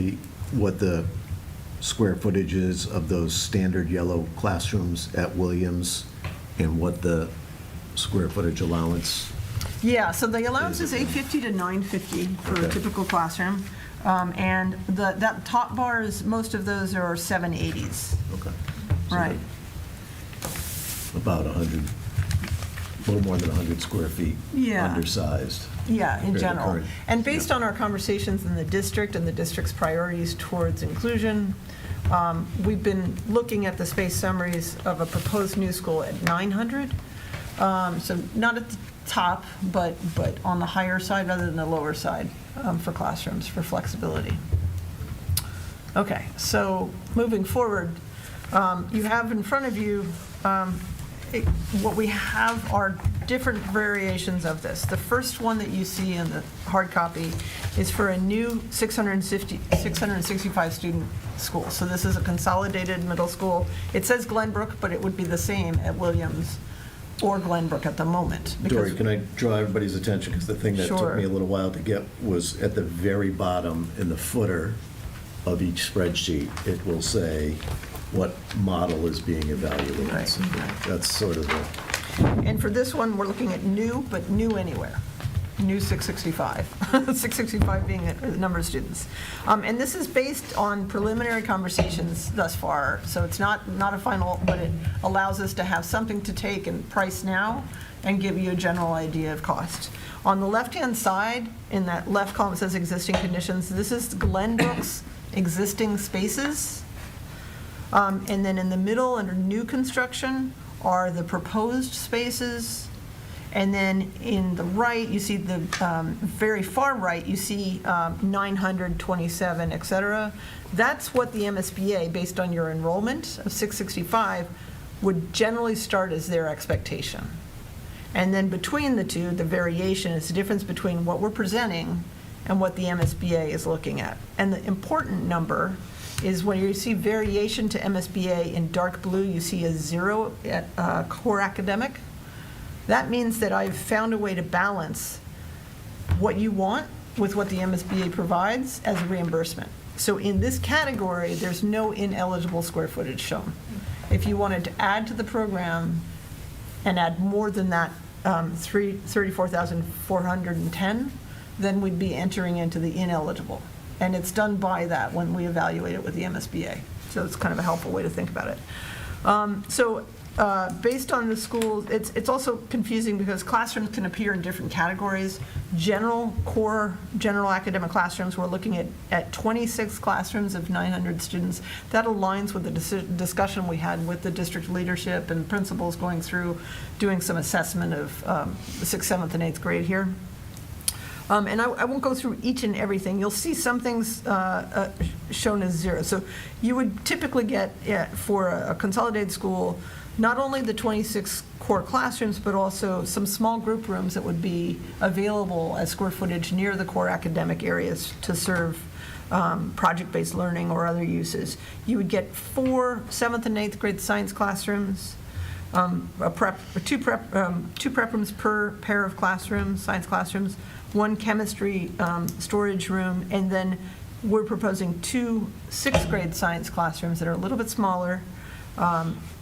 [SPEAKER 15] what the square footage is of those standard yellow classrooms at Williams and what the square footage allowance?
[SPEAKER 19] Yeah, so the allowance is 850 to 950 for a typical classroom. And that top bars, most of those are 780s.
[SPEAKER 15] Okay.
[SPEAKER 19] So right.
[SPEAKER 15] About 100, a little more than 100 square feet.
[SPEAKER 19] Yeah.
[SPEAKER 15] Undersized.
[SPEAKER 19] Yeah, in general.
[SPEAKER 15] Current.
[SPEAKER 19] And based on our conversations in the district and the district's priorities towards inclusion, we've been looking at the space summaries of a proposed new school at 900. So not at the top, but on the higher side rather than the lower side for classrooms, for flexibility. Okay, so moving forward, you have in front of you what we have are different variations of this. The first one that you see in the hard copy is for a new 665 student school. So this is a consolidated middle school. It says Glenbrook, but it would be the same at Williams or Glenbrook at the moment.
[SPEAKER 15] Dory, can I draw everybody's attention? Because the thing that
[SPEAKER 19] Sure.
[SPEAKER 15] took me a little while to get was at the very bottom in the footer of each spreadsheet, it will say what model is being evaluated.
[SPEAKER 19] Right.
[SPEAKER 15] So that's sort of the...
[SPEAKER 19] And for this one, we're looking at new, but new anywhere. New 665. 665 being the number of students. And this is based on preliminary conversations thus far. So it's not a final, but it allows us to have something to take and price now and give you a general idea of cost. On the left-hand side, in that left column, it says existing conditions. This is Glenbrook's existing spaces. And then in the middle, under new construction, are the proposed spaces. And then in the right, you see the very far right, you see 927, et cetera. That's what the MSBA, based on your enrollment of 665, would generally start as their expectation. And then between the two, the variation is the difference between what we're presenting and what the MSBA is looking at. And the important number is when you see variation to MSBA in dark blue, you see a 0 at core academic. That means that I've found a way to balance what you want with what the MSBA provides as a reimbursement. So in this category, there's no ineligible square footage shown. If you wanted to add to the program and add more than that 34,410, then we'd be entering into the ineligible. And it's done by that when we evaluate it with the MSBA. So it's kind of a helpful way to think about it. Based on the schools, it's also confusing because classrooms can appear in different categories. Core general academic classrooms, we're looking at 26 classrooms of 900 students. That aligns with the discussion we had with the district leadership and principals going through doing some assessment of 6th, 7th, and 8th grade here. And I won't go through each and everything. You'll see some things shown as 0. So you would typically get, for a consolidated school, not only the 26 core classrooms, but also some small group rooms that would be available as square footage near the core academic areas to serve project-based learning or other uses. You would get 4 7th and 8th grade science classrooms, two prep rooms per pair of classrooms, science classrooms, 1 chemistry storage room, and then we're proposing 2 6th grade science classrooms that are a little bit smaller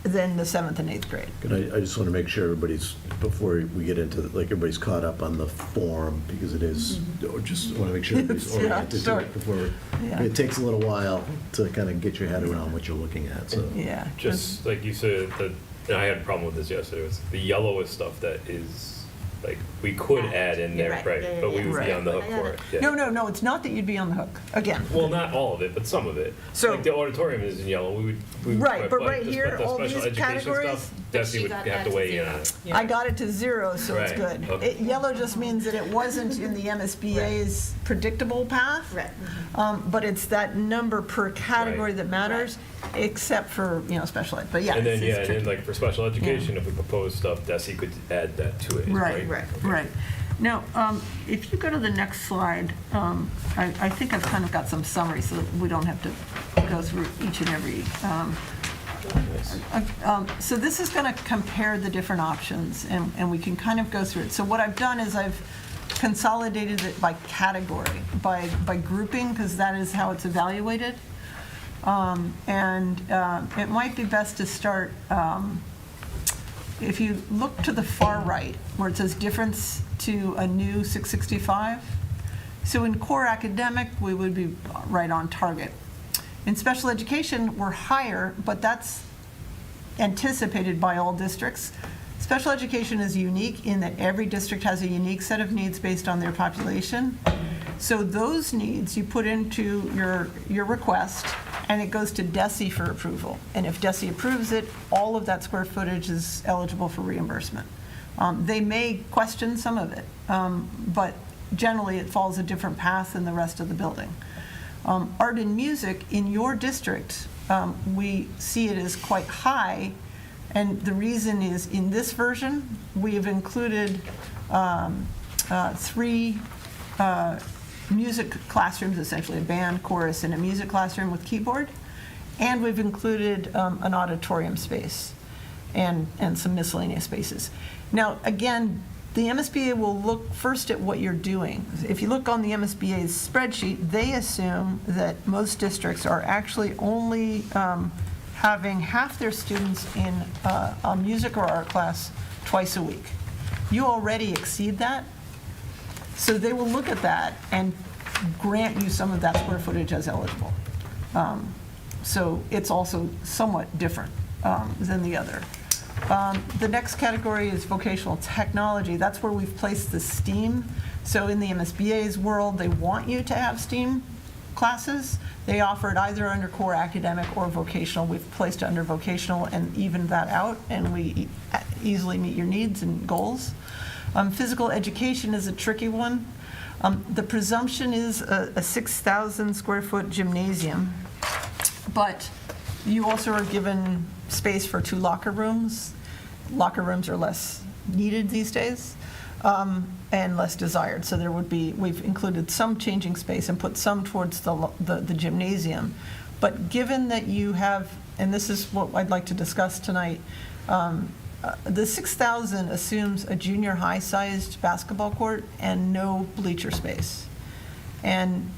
[SPEAKER 19] than the 7th and 8th grade.
[SPEAKER 15] And I just want to make sure everybody's, before we get into, like, everybody's caught up on the form, because it is, or just want to make sure everybody's oriented to it before. It takes a little while to kind of get your head around what you're looking at, so.
[SPEAKER 19] Yeah.
[SPEAKER 14] Just like you said, and I had a problem with this yesterday, was the yellow is stuff that is, like, we could add in there, right, but we would be on the hook for it. Yeah.
[SPEAKER 19] No, it's not that you'd be on the hook, again.
[SPEAKER 14] Well, not all of it, but some of it.
[SPEAKER 19] So-
[SPEAKER 14] like the auditorium is in yellow, we would.
[SPEAKER 19] Right, but
[SPEAKER 14] like,
[SPEAKER 19] right
[SPEAKER 14] just
[SPEAKER 19] here,
[SPEAKER 14] put the
[SPEAKER 19] all
[SPEAKER 14] special
[SPEAKER 19] these
[SPEAKER 14] education
[SPEAKER 19] categories-
[SPEAKER 14] stuff, Desi would have to weigh in on it.
[SPEAKER 19] I got it to 0, so it's
[SPEAKER 14] Right,
[SPEAKER 19] good.
[SPEAKER 14] okay.
[SPEAKER 19] Yellow just means that it wasn't in the MSBA's predictable path.
[SPEAKER 5] Right.
[SPEAKER 19] But it's that number per category that matters, except for, special ed. But yeah.
[SPEAKER 14] And then,
[SPEAKER 19] it's
[SPEAKER 14] and
[SPEAKER 19] tricky.
[SPEAKER 14] then like for special education, if we propose stuff, Desi could add that to it, right?
[SPEAKER 19] Right. Now, if you go to the next slide, I think I've kind of got some summary so that we don't have to go through each and every. So this is going to compare the different options, and we can kind of go through it. So what I've done is I've consolidated it by category, by grouping, because that is how it's evaluated. And it might be best to start, if you look to the far right, where it says difference to a new 665. So in core academic, we would be right on target. In special education, we're higher, but that's anticipated by all districts. Special education is unique in that every district has a unique set of needs based on their population. So those needs you put into your request, and it goes to DESE for approval. And if DESE approves it, all of that square footage is eligible for reimbursement. They may question some of it, but generally it follows a different path than the rest of the building. Art and music in your district, we see it as quite high, and the reason is in this version, we've included 3 music classrooms, essentially a band, chorus, and a music classroom with keyboard, and we've included an auditorium space and some miscellaneous spaces. Now, again, the MSBA will look first at what you're doing. If you look on the MSBA's spreadsheet, they assume that most districts are actually only having half their students in a music or art class twice a week. You already exceed that, so they will look at that and grant you some of that square footage as eligible. So it's also somewhat different than the other. The next category is vocational technology. That's where we've placed the STEAM. So in the MSBA's world, they want you to have STEAM classes. They offer it either under core academic or vocational. We've placed it under vocational and evened that out, and we easily meet your needs and goals. Physical education is a tricky one. The presumption is a 6,000 square foot gymnasium, but you also are given space for 2 locker rooms. Locker rooms are less needed these days and less desired. So we've included some changing space and put some towards the gymnasium. But given that you have, and this is what I'd like to discuss tonight, the 6,000 assumes a junior high-sized basketball court and no bleacher space. And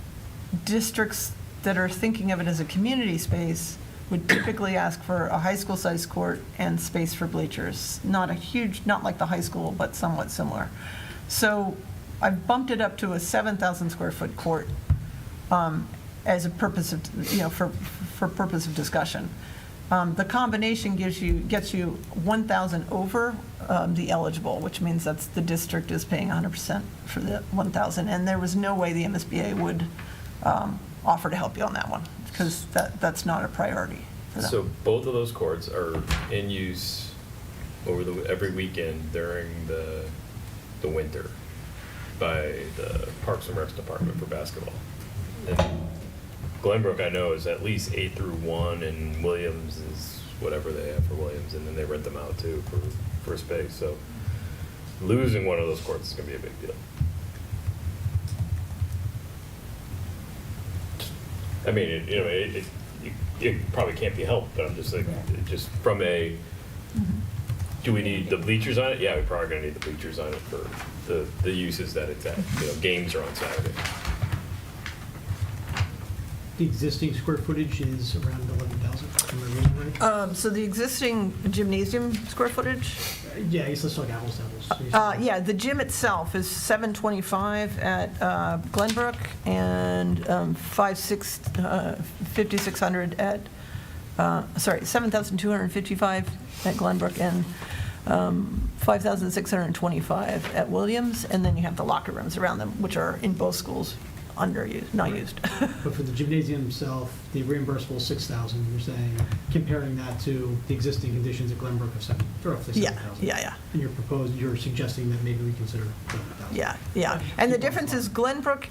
[SPEAKER 19] districts that are thinking of it as a community space would typically ask for a high school-sized court and space for bleachers. Not like the high school, but somewhat similar. So I've bumped it up to a 7,000 square foot court as a purpose of, for purpose of discussion. The combination gets you 1,000 over the eligible, which means that's the district is paying 100% for the 1,000. And there was no way the MSBA would offer to help you on that one, because that's not a priority for them.
[SPEAKER 14] So both of those courts are in use every weekend during the winter by the Parks and Recs department for basketball. And Glenbrook, I know, is at least 8 through 1, and Williams is whatever they have for Williams, and then they rent them out too for space. So losing one of those courts is going to be a big deal. I mean, it probably can't be helped, but I'm just like, just from a, do we need the bleachers on it? Yeah, we're probably going to need the bleachers on it for the uses that it's at. Games are on Saturday.
[SPEAKER 1] The existing square footage is around 11,000. Am I reading right?
[SPEAKER 19] So the existing gymnasium square footage?
[SPEAKER 1] Yeah, I guess let's talk apples to apples.
[SPEAKER 19] Yeah, the gym itself is 725 at Glenbrook and 5,600 at, 7,255 at Glenbrook and 5,625 at Williams. And then you have the locker rooms around them, which are in both schools underused, not used.
[SPEAKER 1] But for the gymnasium itself, the reimbursable is 6,000. You're saying, comparing that to the existing conditions at Glenbrook of roughly 7,000.
[SPEAKER 19] Yeah.
[SPEAKER 1] And you're suggesting that maybe we consider 11,000.
[SPEAKER 19] Yeah. And the difference is Glenbrook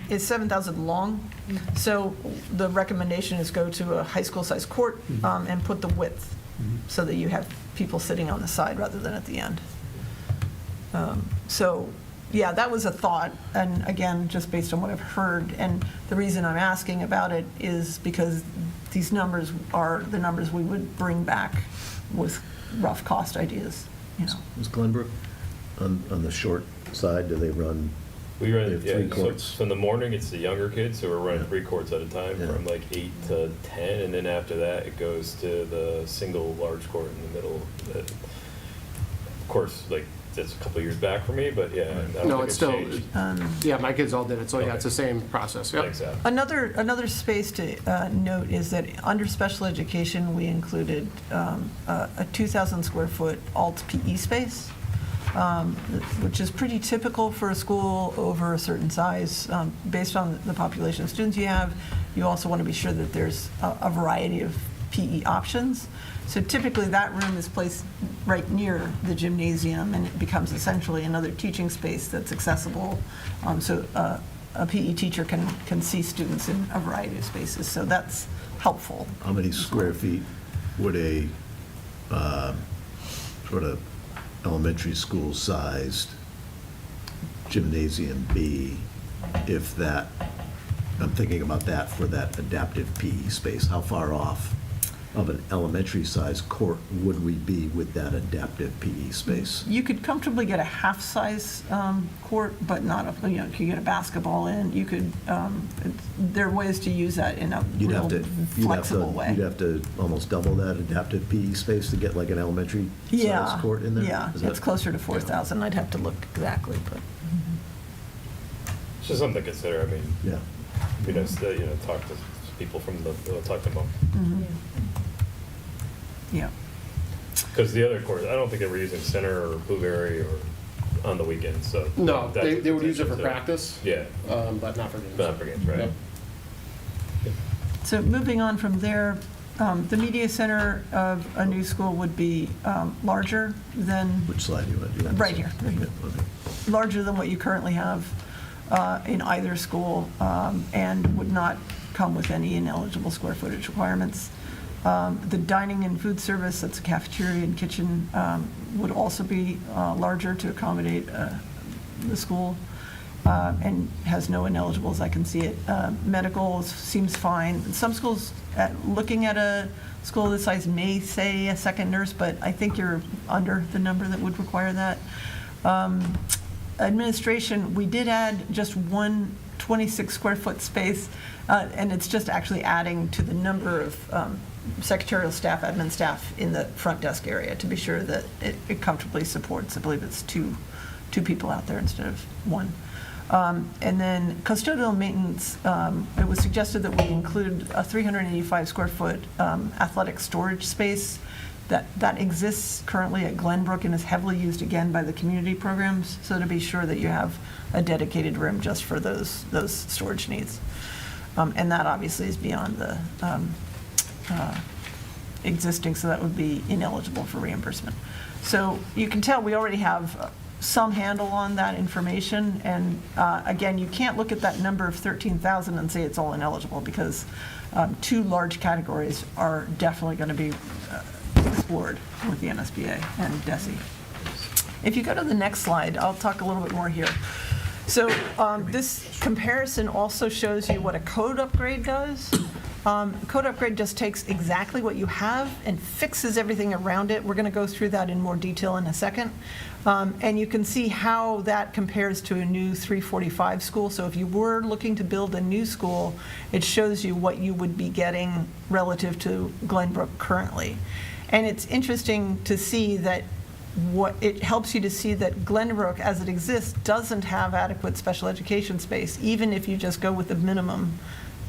[SPEAKER 19] is 7,000 long. So the recommendation is go to a high school size court and put the width so that you have people sitting on the side rather than at the end. Yeah, that was a thought, and again, just based on what I've heard, and the reason I'm asking about it is because these numbers are the numbers we would bring back with rough cost ideas,
[SPEAKER 15] Is Glenbrook on the short side, do they run?
[SPEAKER 14] We run,
[SPEAKER 15] they have 3 courts?
[SPEAKER 14] So in the morning, it's the younger kids, so we're running 3 courts at a time from like 8 to 10, and then after that, it goes to the single large court in the middle. Of course, like, that's a couple of years back for me, but yeah. I don't think
[SPEAKER 17] it's still,
[SPEAKER 14] changed.
[SPEAKER 17] my kids all did it, so yeah, it's the same process. Yep.
[SPEAKER 14] Thanks, Al.
[SPEAKER 19] Another space to note is that under special education, we included a 2,000 square foot alt PE space, which is pretty typical for a school over a certain size. Based on the population of students you have, you also want to be sure that there's a variety of PE options. So typically that room is placed right near the gymnasium, and it becomes essentially another teaching space that's accessible. So a PE teacher can see students in a variety of spaces. So that's helpful.
[SPEAKER 15] How many square feet would a sort of elementary school sized gymnasium be if that, I'm thinking about that for that adaptive PE space, how far off of an elementary size court would we be with that adaptive PE space?
[SPEAKER 19] You could comfortably get a half-size court, but not a, you could get a basketball in. You could, there are ways to use that in a flexible way.
[SPEAKER 15] You'd have to almost double that adaptive PE space to get like an elementary size court in there?
[SPEAKER 19] Yeah, it's closer to 4,000. I'd have to look exactly, but.
[SPEAKER 14] It's just something to consider. I mean, be nice to, talk to people from talk to them.
[SPEAKER 19] Yeah.
[SPEAKER 14] Because the other course, I don't think they were using Center or Blueberry or on the weekends, so.
[SPEAKER 17] No,
[SPEAKER 14] that's
[SPEAKER 17] they would use it for
[SPEAKER 14] too.
[SPEAKER 17] practice.
[SPEAKER 14] Yeah.
[SPEAKER 17] But not for games.
[SPEAKER 14] Not for games, right.
[SPEAKER 17] Yep.
[SPEAKER 19] So moving on from there, the media center of a new school would be larger than.
[SPEAKER 15] Which slide do you want to do?
[SPEAKER 19] Right here.
[SPEAKER 15] Okay.
[SPEAKER 19] Larger than what you currently have in either school, and would not come with any ineligible square footage requirements. The dining and food service, that's a cafeteria and kitchen, would also be larger to accommodate the school, and has no ineligibles, I can see it. Medical seems fine. Some schools, looking at a school this size may say a second nurse, but I think you're under the number that would require that. Administration, we did add just one 26 square foot space, and it's just actually adding to the number of secretarial staff, admin staff in the front desk area to be sure that it comfortably supports, I believe it's two people out there instead of one. And then custodial maintenance, it was suggested that we include a 385 square foot athletic storage space that exists currently at Glenbrook and is heavily used again by the community programs, so to be sure that you have a dedicated room just for those storage needs. And that obviously is beyond the existing, so that would be ineligible for reimbursement. So you can tell we already have some handle on that information, and again, you can't look at that number of 13,000 and say it's all ineligible, because two large categories are definitely going to be explored with the MSBA and DESE. If you go to the next slide, I'll talk a little bit more here. So this comparison also shows you what a code upgrade does. Code upgrade just takes exactly what you have and fixes everything around it. We're going to go through that in more detail in a second. And you can see how that compares to a new 345 school. So if you were looking to build a new school, it shows you what you would be getting relative to Glenbrook currently. And it's interesting to see that it helps you to see that Glenbrook, as it exists, doesn't have adequate special education space, even if you just go with the minimum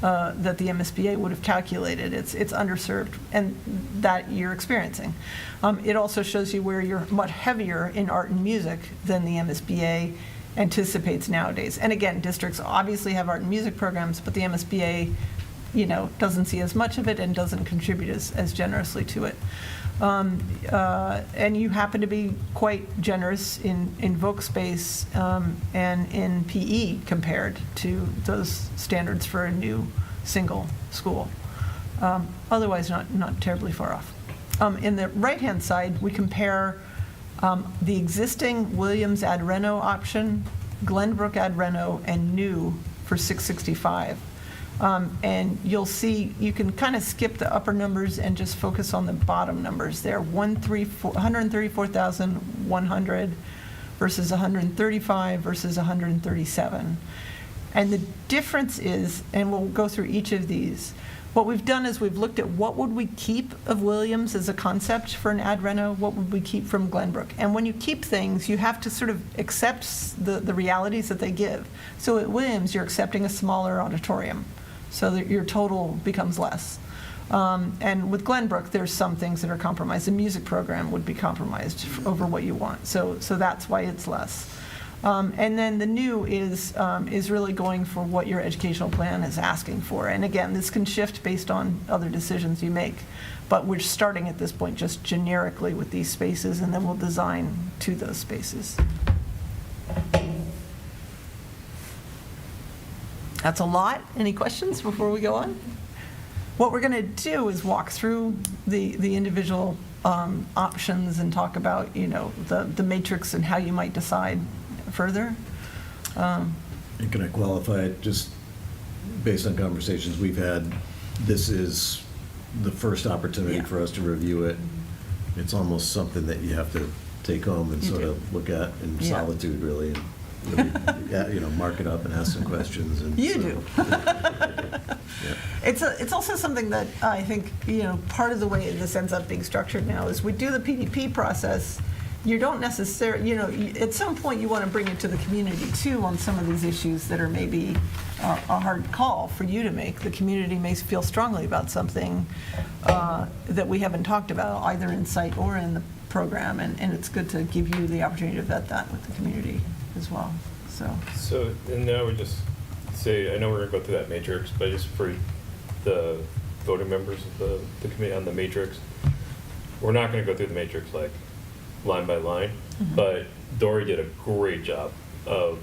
[SPEAKER 19] that the MSBA would have calculated. It's underserved, and that you're experiencing. It also shows you where you're much heavier in art and music than the MSBA anticipates nowadays. And again, districts obviously have art and music programs, but the MSBA, doesn't see as much of it and doesn't contribute as generously to it. And you happen to be quite generous in voc space and in PE compared to those standards for a new single school. Otherwise, not terribly far off. In the right-hand side, we compare the existing Williams ad reno option, Glenbrook ad reno, and new for 665. And you'll see, you can kind of skip the upper numbers and just focus on the bottom numbers there. 134,100 versus 135 versus 137. And the difference is, and we'll go through each of these, what we've done is we've looked at what would we keep of Williams as a concept for an ad reno, what would we keep from Glenbrook. And when you keep things, you have to sort of accept the realities that they give. So at Williams, you're accepting a smaller auditorium, so that your total becomes less. And with Glenbrook, there's some things that are compromised. The music program would be compromised over what you want, so that's why it's less. And then the new is really going for what your educational plan is asking for. And again, this can shift based on other decisions you make, but we're starting at this point just generically with these spaces, and then we'll design to those spaces. That's a lot. Any questions before we go on? What we're going to do is walk through the individual options and talk about, the matrix and how you might decide further.
[SPEAKER 15] And can I qualify it just based on conversations we've had? This is the first opportunity for us to review it. It's almost something that you have to take home and sort of look at in solitude, really. And really, mark it up and ask some questions. And
[SPEAKER 19] you do. It's also something that I think, part of the way this ends up being structured now is we do the PDP process. You don't necessarily, at some point you want to bring it to the community too on some of these issues that are maybe a hard call for you to make. The community may feel strongly about something that we haven't talked about either in site or in the program, and it's good to give you the opportunity to vet that with the community as well. So
[SPEAKER 14] and now we just say, I know we're going to go through that matrix, but just for the voting members of the committee on the matrix, we're not going to go through the matrix like line by line, but Dory did a great job of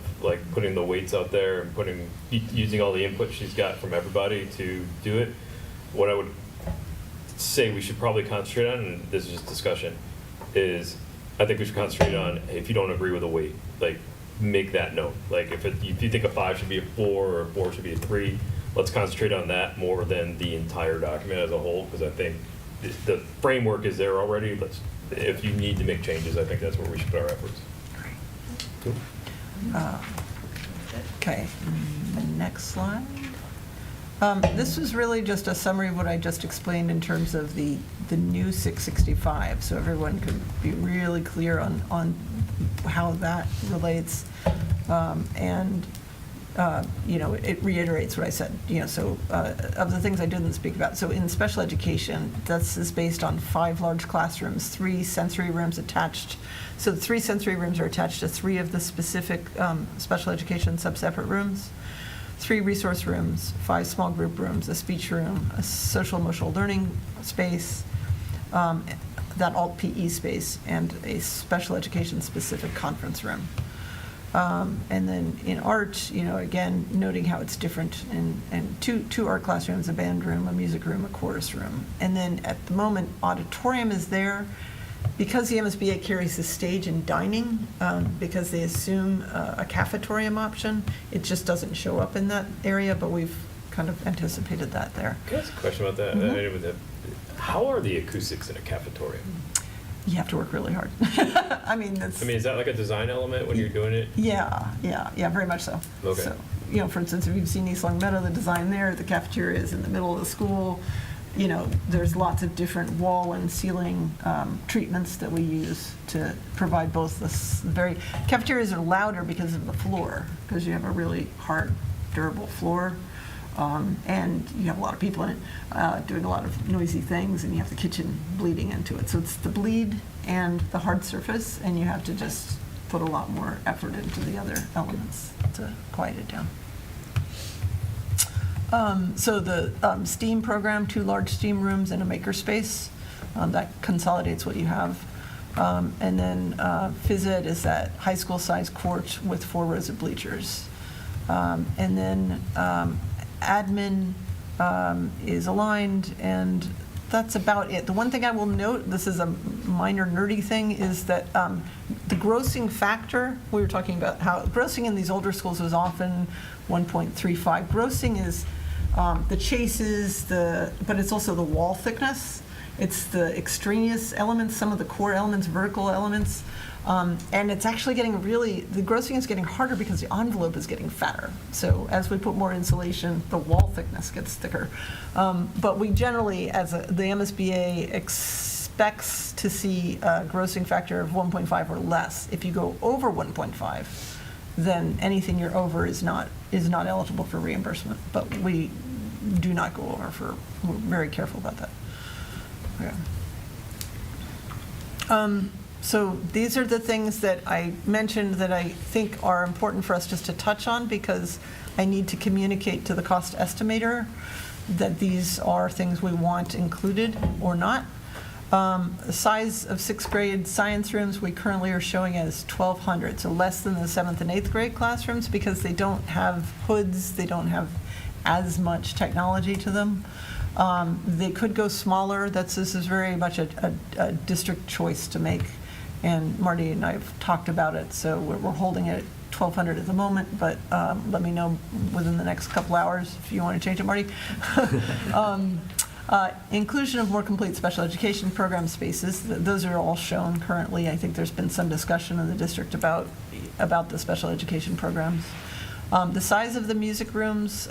[SPEAKER 14] putting the weights out there and using all the input she's got from everybody to do it. What I would say we should probably concentrate on, and this is just discussion, is I think we should concentrate on, if you don't agree with a weight, make that note. If you think a 5 should be a 4 or a 4 should be a 3, let's concentrate on that more than the entire document as a whole, because I think the framework is there already. If you need to make changes, I think that's where we should put our efforts.
[SPEAKER 19] Cool. Okay, the next slide. This was really just a summary of what I just explained in terms of the new 665, so everyone could be really clear on how that relates. It reiterates what I said, of the things I didn't speak about. So in special education, this is based on 5 large classrooms, 3 sensory rooms attached. So the 3 sensory rooms are attached to 3 of the specific special education sub-separate rooms, 3 resource rooms, 5 small group rooms, a speech room, a social emotional learning space, that alt PE space, and a special education specific conference room. And then in art, again, noting how it's different in two art classrooms, a band room, a music room, a chorus room. And then at the moment, auditorium is there. Because the MSBA carries the stage and dining, because they assume a cafetorium option, it just doesn't show up in that area, but we've kind of anticipated that there.
[SPEAKER 14] Can I ask a question about that? How are the acoustics in a cafetorium?
[SPEAKER 19] You have to work really hard. I mean,
[SPEAKER 14] is that like a design element when you're doing it?
[SPEAKER 19] Yeah, very much so.
[SPEAKER 14] Okay.
[SPEAKER 19] So, for instance, if you've seen East Long Meadow, the design there, the cafeteria is in the middle of the school. There's lots of different wall and ceiling treatments that we use to provide both cafeterias are louder because of the floor, because you have a really hard, durable floor. And you have a lot of people in it doing a lot of noisy things, and you have the kitchen bleeding into it. So it's the bleed and the hard surface, and you have to just put a lot more effort into the other elements to quiet it down. So the STEAM program, 2 large STEAM rooms and a makerspace, that consolidates what you have. And then phys ed is that high school size court with 4 rows of bleachers. And then admin is aligned, and that's about it. The one thing I will note, this is a minor nerdy thing, is that the grossing factor, we were talking about how grossing in these older schools is often 1.35. Grossing is the chases, but it's also the wall thickness. It's the extraneous elements, some of the core elements, vertical elements. And it's actually getting the grossing is getting harder because the envelope is getting fatter. So as we put more insulation, the wall thickness gets thicker. But we generally, the MSBA expects to see a grossing factor of 1.5 or less. If you go over 1.5, then anything you're over is not eligible for reimbursement. But we do not go over we're very careful about that. Yeah. So these are the things that I mentioned that I think are important for us just to touch on, because I need to communicate to the cost estimator that these are things we want included or not. The size of 6th grade science rooms we currently are showing as 1,200, so less than the 7th and 8th grade classrooms, because they don't have hoods, they don't have as much technology to them. They could go smaller. This is very much a district choice to make, and Marty and I have talked about it, so we're holding it at 1,200 at the moment, but let me know within the next couple hours if you want to change it, Marty. Inclusion of more complete special education program spaces, those are all shown currently. I think there's been some discussion in the district about the special education programs. The size of the music rooms,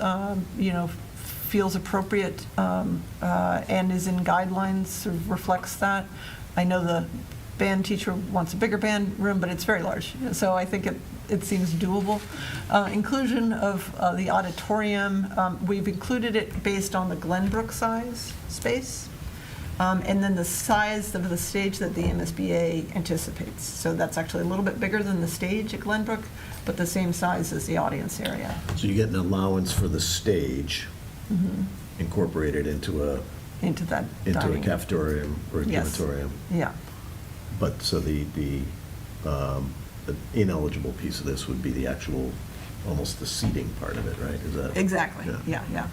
[SPEAKER 19] feels appropriate and is in guidelines, sort of reflects that. I know the band teacher wants a bigger band room, but it's very large, so I think it seems doable. Inclusion of the auditorium, we've included it based on the Glenbrook size space, and then the size of the stage that the MSBA anticipates. So that's actually a little bit bigger than the stage at Glenbrook, but the same size as the audience area.
[SPEAKER 15] So you get an allowance for the stage incorporated into a cafetorium or a crematorium.
[SPEAKER 19] Yeah.
[SPEAKER 15] But so the ineligible piece of this would be the actual, almost the seating part of it, right? Is that
[SPEAKER 19] exactly? Yeah.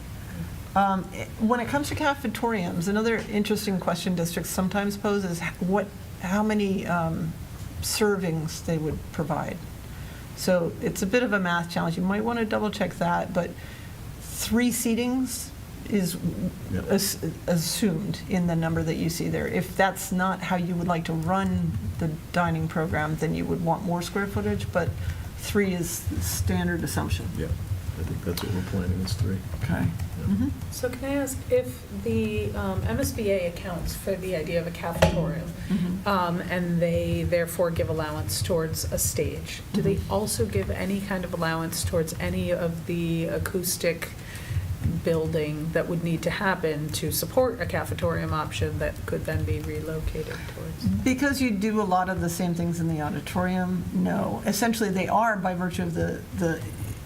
[SPEAKER 19] When it comes to cafetoriums, another interesting question districts sometimes pose is how many servings they would provide. So it's a bit of a math challenge. You might want to double check that, but 3 seatings is assumed in the number that you see there. If that's not how you would like to run the dining program, then you would want more square footage, but 3 is the standard assumption.
[SPEAKER 15] Yeah, I think that's what we're planning is 3.
[SPEAKER 19] Okay.
[SPEAKER 10] Mm-hmm. So can I ask if the MSBA accounts for the idea of a cafetorium, and they therefore give allowance towards a stage, do they also give any kind of allowance towards any of the acoustic building that would need to happen to support a cafetorium option that could then be relocated towards?
[SPEAKER 19] Because you do a lot of the same things in the auditorium, no. Essentially, they are by virtue of the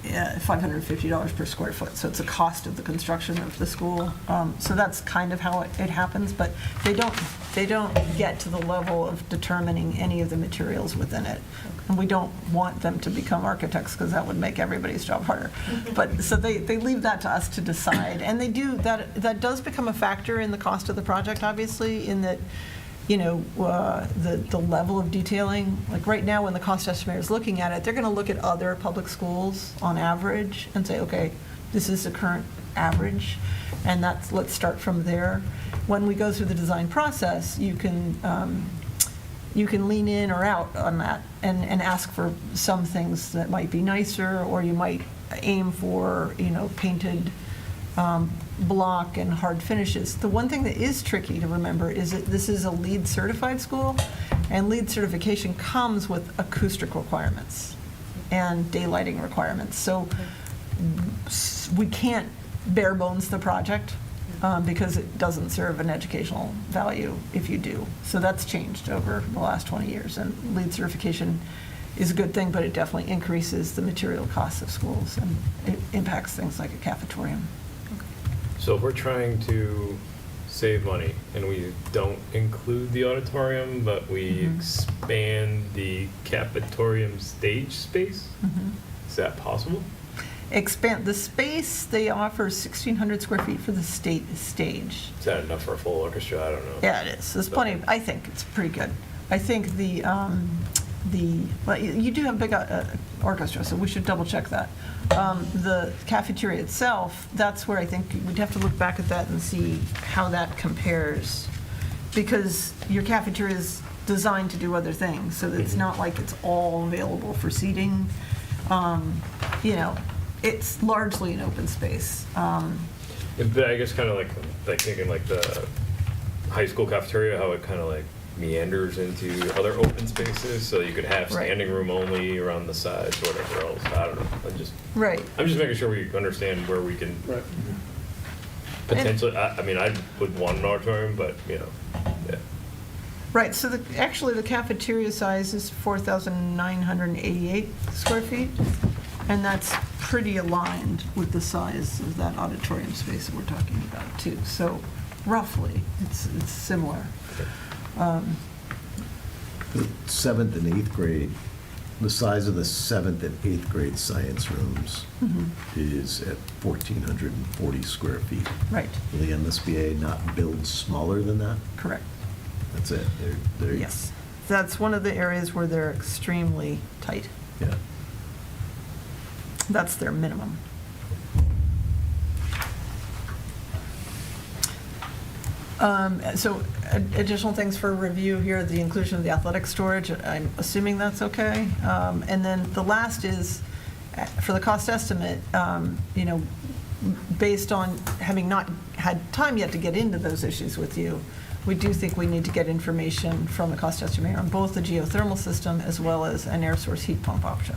[SPEAKER 19] $550 per square foot. So it's a cost of the construction of the school. So that's kind of how it happens, but they don't get to the level of determining any of the materials within it. And we don't want them to become architects because that would make everybody's job harder. But, so they leave that to us to decide. And they do, that does become a factor in the cost of the project, obviously, in that, you know, the level of detailing. Like right now, when the cost estimator is looking at it, they're going to look at other public schools on average and say, okay, this is the current average, and let's start from there. When we go through the design process, you can lean in or out on that and ask for some things that might be nicer, or you might aim for, you know, painted block and hard finishes. The one thing that is tricky to remember is that this is a LEED certified school, and LEED certification comes with acoustic requirements and daylighting requirements. So we can't bare bones the project because it doesn't serve an educational value if you do. So that's changed over the last 20 years, and LEED certification is a good thing, but it definitely increases the material costs of schools, and it impacts things like a cafetorium.
[SPEAKER 14] So if we're trying to save money and we don't include the auditorium, but we expand the cafetorium stage space, is that possible?
[SPEAKER 19] Expand the space. They offer 1,600 square feet for the stage.
[SPEAKER 14] Is that enough for a full orchestra? I don't know.
[SPEAKER 19] Yeah, it is. There's plenty. I think it's pretty good. I think well, you do have a big orchestra, so we should double check that. The cafeteria itself, that's where I think we'd have to look back at that and see how that compares, because your cafeteria is designed to do other things, so that it's not like it's all available for seating. You know, it's largely an open space.
[SPEAKER 14] But I guess kind of like thinking like the high school cafeteria, how it kind of like meanders into other open spaces, so you could have standing room only around the sides or whatever else. I don't know. I'm just making sure we understand where we can potentially. I mean, I would want an auditorium, but you know, yeah.
[SPEAKER 19] Right. So actually, the cafeteria size is 4,988 square feet, and that's pretty aligned with the size of that auditorium space that we're talking about too. So roughly, it's similar.
[SPEAKER 15] The 7th and 8th grade, the size of the 7th and 8th grade science rooms is at 1,440 square feet.
[SPEAKER 19] Right.
[SPEAKER 15] Will the MSBA not build smaller than that?
[SPEAKER 19] Correct.
[SPEAKER 15] That's it. They're
[SPEAKER 19] Yes. That's one of the areas where they're extremely tight.
[SPEAKER 15] Yeah.
[SPEAKER 19] That's their minimum. So additional things for review here, the inclusion of the athletic storage, I'm assuming that's okay. And then the last is, for the cost estimate, you know, based on having not had time yet to get into those issues with you, we do think we need to get information from the cost estimator on both the geothermal system as well as an air source heat pump option,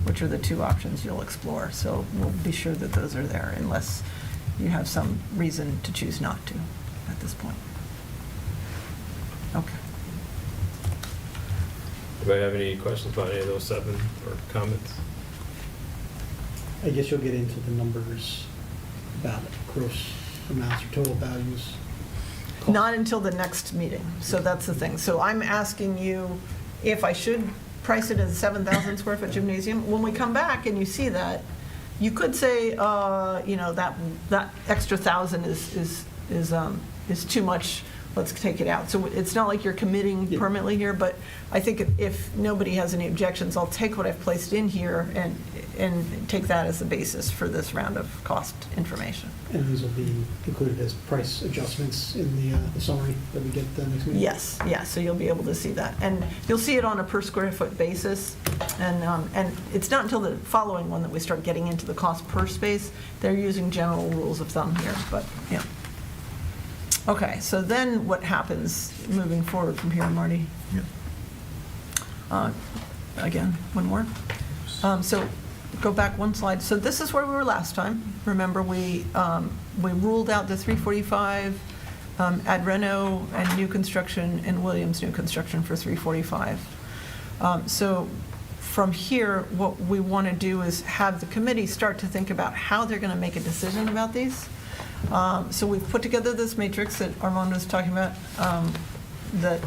[SPEAKER 19] which are the two options you'll explore. So we'll be sure that those are there unless you have some reason to choose not to at this point. Okay.
[SPEAKER 14] Anybody have any questions about any of those 7 or comments?
[SPEAKER 1] I guess you'll get into the numbers about gross amounts or total values.
[SPEAKER 19] Not until the next meeting. So that's the thing. So I'm asking you if I should price it as a 7,000 square foot gymnasium. When we come back and you see that, you could say, you know, that extra 1,000 is too much. Let's take it out. So it's not like you're committing permanently here, but I think if nobody has any objections, I'll take what I've placed in here and take that as the basis for this round of cost information.
[SPEAKER 1] And these will be included as price adjustments in the summary that we get the next meeting?
[SPEAKER 19] Yes, so you'll be able to see that. And you'll see it on a per square foot basis. And it's not until the following one that we start getting into the cost per space. They're using general rules of thumb here, but yeah. Okay, so then what happens moving forward from here, Marty?
[SPEAKER 15] Yeah.
[SPEAKER 19] Again, one more. So go back one slide. So this is where we were last time. Remember, we ruled out the 345 at Reno and new construction and Williams new construction for 345. So from here, what we want to do is have the committee start to think about how they're going to make a decision about these. So we've put together this matrix that Armand was talking about that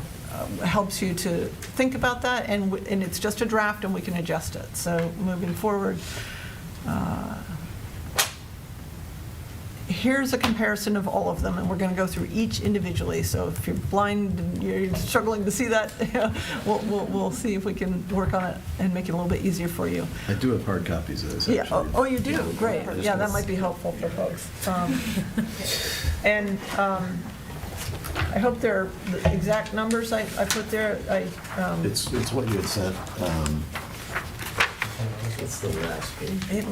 [SPEAKER 19] helps you to think about that, and it's just a draft and we can adjust it. So moving forward, here's a comparison of all of them, and we're going to go through each individually. So if you're blind and you're struggling to see that, we'll see if we can work on it and make it a little bit easier for you.
[SPEAKER 15] I do have hard copies of this,
[SPEAKER 19] Yeah.
[SPEAKER 15] actually.
[SPEAKER 19] Oh, you do? Great. Yeah, that might be helpful for folks. And I hope they're the exact numbers I put there.
[SPEAKER 15] It's what you had sent. It's the last page.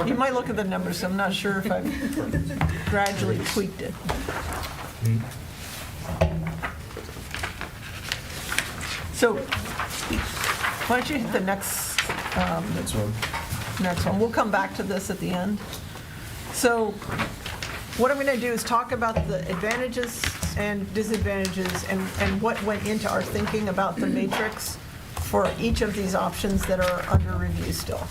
[SPEAKER 19] You might look at the numbers. I'm not sure if I've gradually tweaked it. So why don't you hit the next one? We'll come back to this at the end. So what I'm going to do is talk about the advantages and disadvantages and what went into our thinking about the matrix for each of these options that are under review still.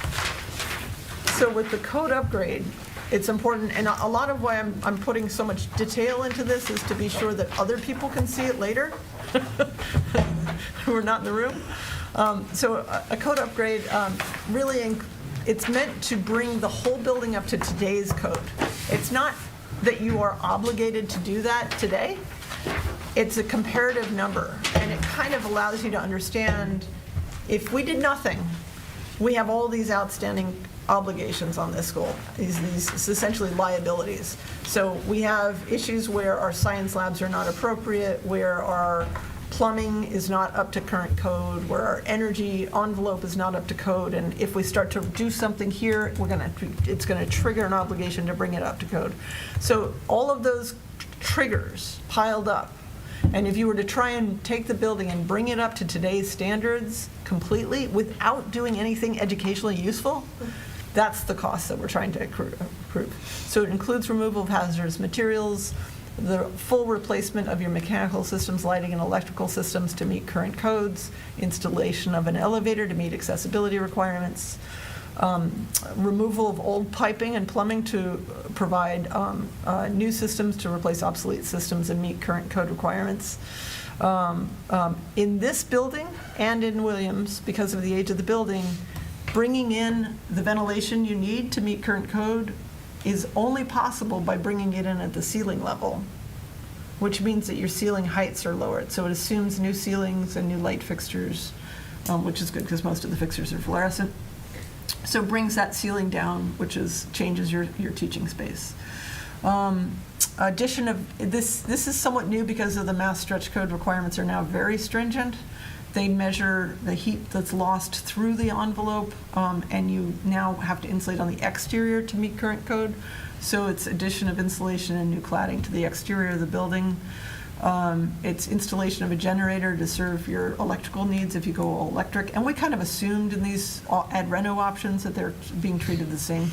[SPEAKER 19] So with the code upgrade, it's important, and a lot of why I'm putting so much detail into this is to be sure that other people can see it later who are not in the room. So a code upgrade really, it's meant to bring the whole building up to today's code. It's not that you are obligated to do that today. It's a comparative number, and it kind of allows you to understand if we did nothing, we have all these outstanding obligations on this school, these essentially liabilities. So we have issues where our science labs are not appropriate, where our plumbing is not up to current code, where our energy envelope is not up to code, and if we start to do something here, it's going to trigger an obligation to bring it up to code. So all of those triggers piled up, and if you were to try and take the building and bring it up to today's standards completely without doing anything educationally useful, that's the cost that we're trying to approve. So it includes removal of hazardous materials, the full replacement of your mechanical systems, lighting, and electrical systems to meet current codes, installation of an elevator to meet accessibility requirements, removal of old piping and plumbing to provide new systems to replace obsolete systems and meet current code requirements. In this building and in Williams, because of the age of the building, bringing in the ventilation you need to meet current code is only possible by bringing it in at the ceiling level, which means that your ceiling heights are lowered. So it assumes new ceilings and new light fixtures, which is good because most of the fixtures are fluorescent. So it brings that ceiling down, which changes your teaching space. Addition of this is somewhat new because of the mass stretch code requirements are now very stringent. They measure the heat that's lost through the envelope, and you now have to insulate on the exterior to meet current code. So it's addition of insulation and new cladding to the exterior of the building. It's installation of a generator to serve your electrical needs if you go all electric. And we kind of assumed in these ad reno options that they're being treated the same.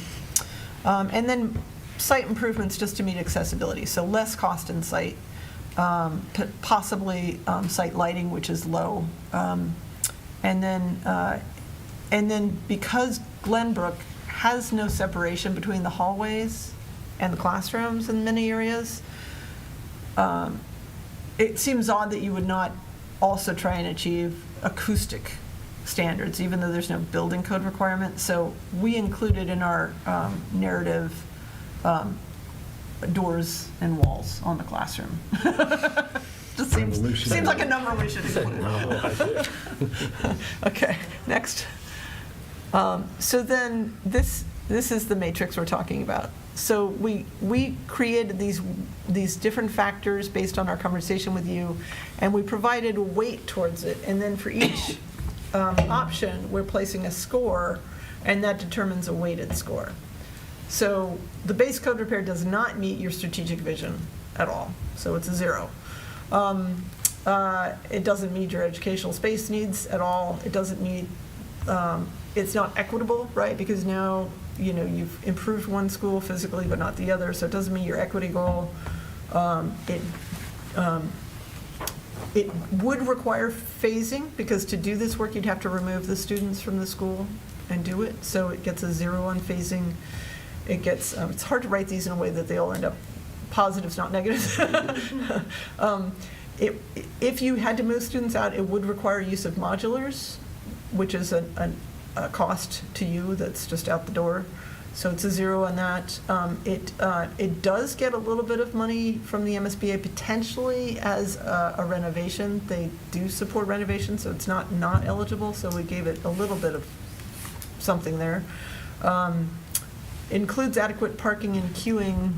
[SPEAKER 19] And then site improvements just to meet accessibility. So less cost in site, possibly site lighting, which is low. And then because Glenbrook has no separation between the hallways and the classrooms in many areas, it seems odd that you would not also try and achieve acoustic standards, even though there's no building code requirement. So we included in our narrative doors and walls on the classroom. Just seems like a number we should include. Okay, next. So then this is the matrix we're talking about. So we created these different factors based on our conversation with you, and we provided a weight towards it. And then for each option, we're placing a score, and that determines a weighted score. So the base code repair does not meet your strategic vision at all. So it's a 0. It doesn't meet your educational space needs at all. It doesn't meet, it's not equitable, right? Because now, you've improved one school physically, but not the other. So it doesn't meet your equity goal. It would require phasing, because to do this work, you'd have to remove the students from the school and do it. So it gets a 0 on phasing. It gets, it's hard to write these in a way that they all end up positives, not negatives. If you had to move students out, it would require use of modulars, which is a cost to you that's just out the door. So it's a zero on that. It does get a little bit of money from the MSBA potentially as a renovation. They do support renovation, so it's not eligible, so we gave it a little bit of something there. Includes adequate parking and queuing.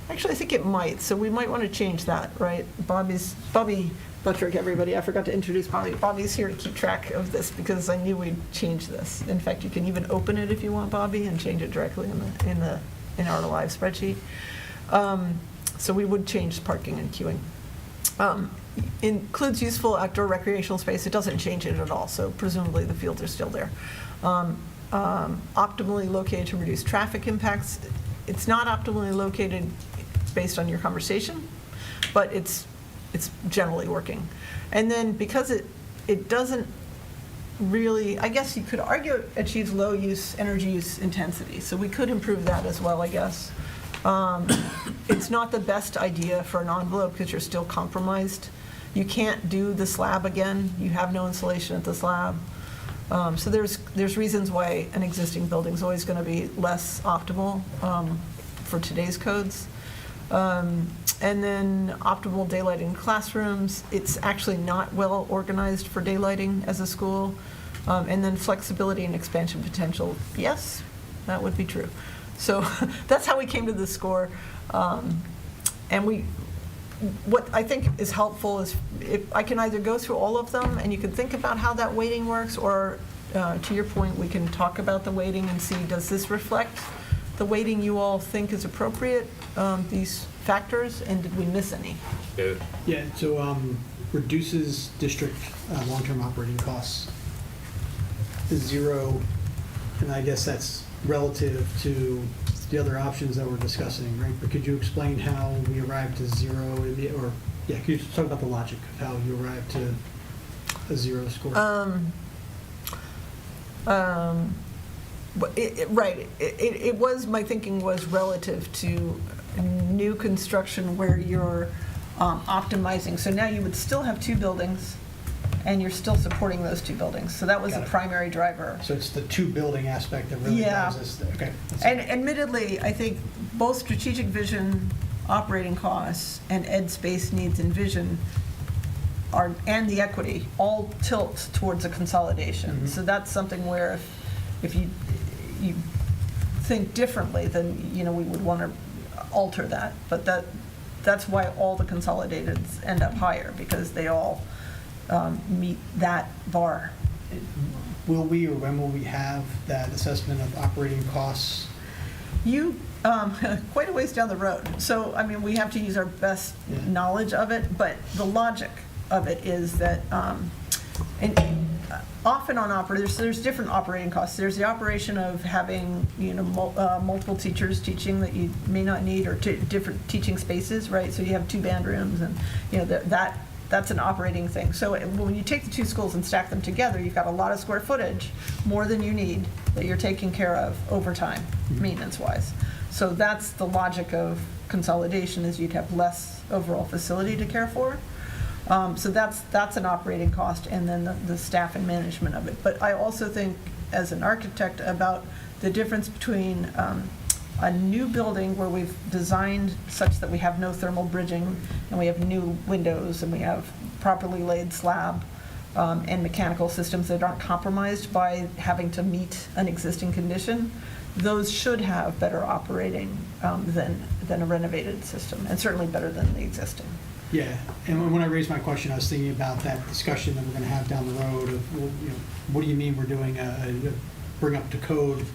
[SPEAKER 19] Actually, I think it might, so we might want to change that, right? Bobby Buttrick, everybody, I forgot to introduce Bobby. Bobby's here to keep track of this because I knew we'd change this. In fact, you can even open it if you want, Bobby, and change it directly in our live spreadsheet. So we would change parking and queuing. Includes useful outdoor recreational space. It doesn't change it at all, so presumably the fields are still there. Optimally located to reduce traffic impacts. It's not optimally located based on your conversation, but it's generally working. And then because it doesn't really, I guess you could argue it achieves low energy use intensity, so we could improve that as well, I guess. It's not the best idea for an envelope because you're still compromised. You can't do the slab again. You have no insulation at the slab. So there's reasons why an existing building is always going to be less optimal for today's codes. And then optimal daylighting in classrooms. It's actually not well organized for daylighting as a school. And then flexibility and expansion potential. Yes, that would be true. So that's how we came to this score. And what I think is helpful is if I can either go through all of them and you can think about how that weighting works, or to your point, we can talk about the weighting and see, does this reflect the weighting you all think is appropriate, these factors, and did we miss any?
[SPEAKER 1] Yeah, so reduces district long-term operating costs to zero, and I guess that's relative to the other options that we're discussing, right? But could you explain how we arrived to zero, or, yeah, could you talk about the logic of how you arrived to a zero score?
[SPEAKER 19] Right. It was, my thinking was relative to new construction where you're optimizing. So now you would still have two buildings, and you're still supporting those two buildings. So that was the primary driver.
[SPEAKER 1] So it's the two building aspect that really drives us. Okay.
[SPEAKER 19] And admittedly, I think both strategic vision operating costs and ed space needs and vision and the equity all tilt towards a consolidation. Mm-hmm. So that's something where if you think differently, then we would want to alter that. But that's why all the consolidateds end up higher, because they all meet that bar.
[SPEAKER 1] Will we, or when will we have that assessment of operating costs?
[SPEAKER 19] Quite a ways down the road. So, I mean, we have to use our best knowledge of it, but the logic of it is that, often on operators, there's different operating costs. There's the operation of having, multiple teachers teaching that you may not need, or different teaching spaces, right? So you have two band rooms, and, that's an operating thing. So when you take the two schools and stack them together, you've got a lot of square footage, more than you need, that you're taking care of over time, maintenance-wise. So that's the logic of consolidation, is you'd have less overall facility to care for. So that's an operating cost, and then the staff and management of it. But I also think, as an architect, about the difference between a new building where we've designed such that we have no thermal bridging, and we have new windows, and we have properly laid slab and mechanical systems that aren't compromised by having to meet an existing condition. Those should have better operating than a renovated system, and certainly better than the existing.
[SPEAKER 1] Yeah, and when I raised my question, I was thinking about that discussion that we're going to have down the road of, well, what do you mean we're doing a bring up to code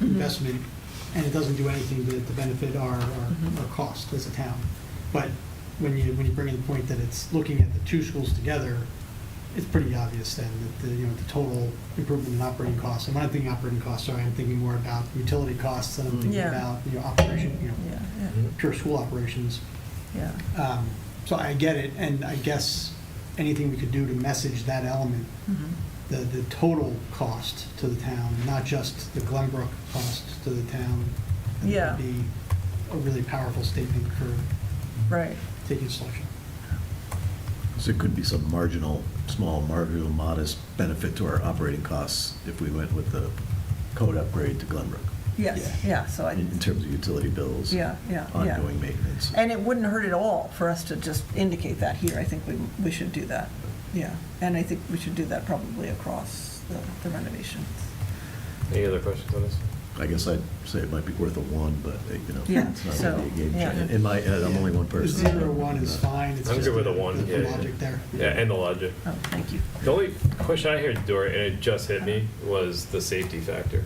[SPEAKER 1] investment, and it doesn't do anything to benefit our cost as a town. But when you bring in the point that it's looking at the two schools together, it's pretty obvious then that the total improvement in operating costs. And when I'm thinking operating costs, I'm thinking more about utility costs than I'm thinking about operation, pure school operations.
[SPEAKER 19] Yeah.
[SPEAKER 1] So I get it, and I guess anything we could do to message that element, the total cost to the town, not just the Glenbrook cost to the town, would be a really powerful statement for taking selection.
[SPEAKER 15] So it could be some marginal, modest benefit to our operating costs if we went with the code upgrade to Glenbrook.
[SPEAKER 19] Yes, yeah, so I.
[SPEAKER 15] In terms of utility bills.
[SPEAKER 19] Yeah.
[SPEAKER 15] Ongoing maintenance.
[SPEAKER 19] And it wouldn't hurt at all for us to just indicate that here. I think we should do that. Yeah, and I think we should do that probably across the renovations.
[SPEAKER 14] Any other questions on this?
[SPEAKER 15] I guess I'd say it might be worth a 1, but,
[SPEAKER 19] Yeah,
[SPEAKER 15] it's not
[SPEAKER 19] so,
[SPEAKER 15] really a game
[SPEAKER 19] yeah.
[SPEAKER 15] changer. In my head, I'm only one person.
[SPEAKER 1] 0, 1 is fine. It's
[SPEAKER 14] I'm
[SPEAKER 1] just
[SPEAKER 14] good with a
[SPEAKER 1] the
[SPEAKER 14] 1,
[SPEAKER 1] the logic there.
[SPEAKER 14] Yeah, and the logic.
[SPEAKER 19] Oh, thank you.
[SPEAKER 14] The only question I heard, Dora, and it just hit me, was the safety factor.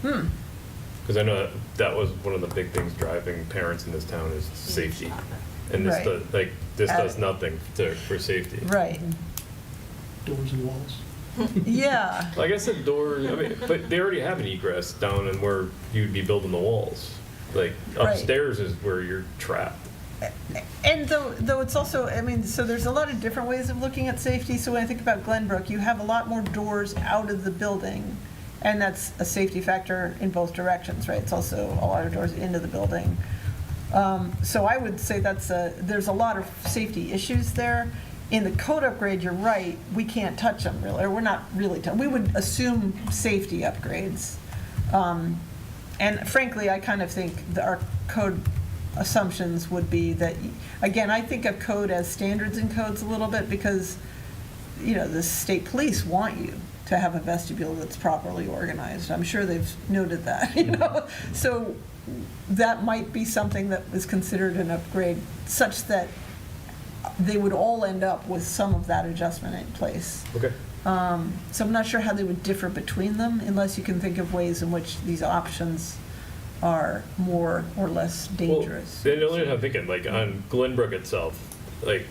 [SPEAKER 14] Because I know that was one of the big things driving parents in this town is safety. And this
[SPEAKER 19] Right.
[SPEAKER 14] does nothing for safety.
[SPEAKER 19] Right.
[SPEAKER 1] Doors and walls.
[SPEAKER 19] Yeah.
[SPEAKER 14] Like I said, doors, I mean, but they already have an egress down and where you'd be building the walls. Like
[SPEAKER 19] Right.
[SPEAKER 14] upstairs is where you're trapped.
[SPEAKER 19] And though it's also, I mean, so there's a lot of different ways of looking at safety. So when I think about Glenbrook, you have a lot more doors out of the building, and that's a safety factor in both directions, right? It's also a lot of doors into the building. So I would say there's a lot of safety issues there. In the code upgrade, you're right, we can't touch them really, or we're not really, we would assume safety upgrades. And frankly, I kind of think our code assumptions would be that, again, I think of code as standards and codes a little bit because, the state police want you to have a vestibule that's properly organized. I'm sure they've noted that, So that might be something that was considered an upgrade such that they would all end up with some of that adjustment in place.
[SPEAKER 14] Okay.
[SPEAKER 19] So I'm not sure how they would differ between them unless you can think of ways in which these options are more or less dangerous.
[SPEAKER 14] Well, the only thing I'm thinking, like on Glenbrook itself, like,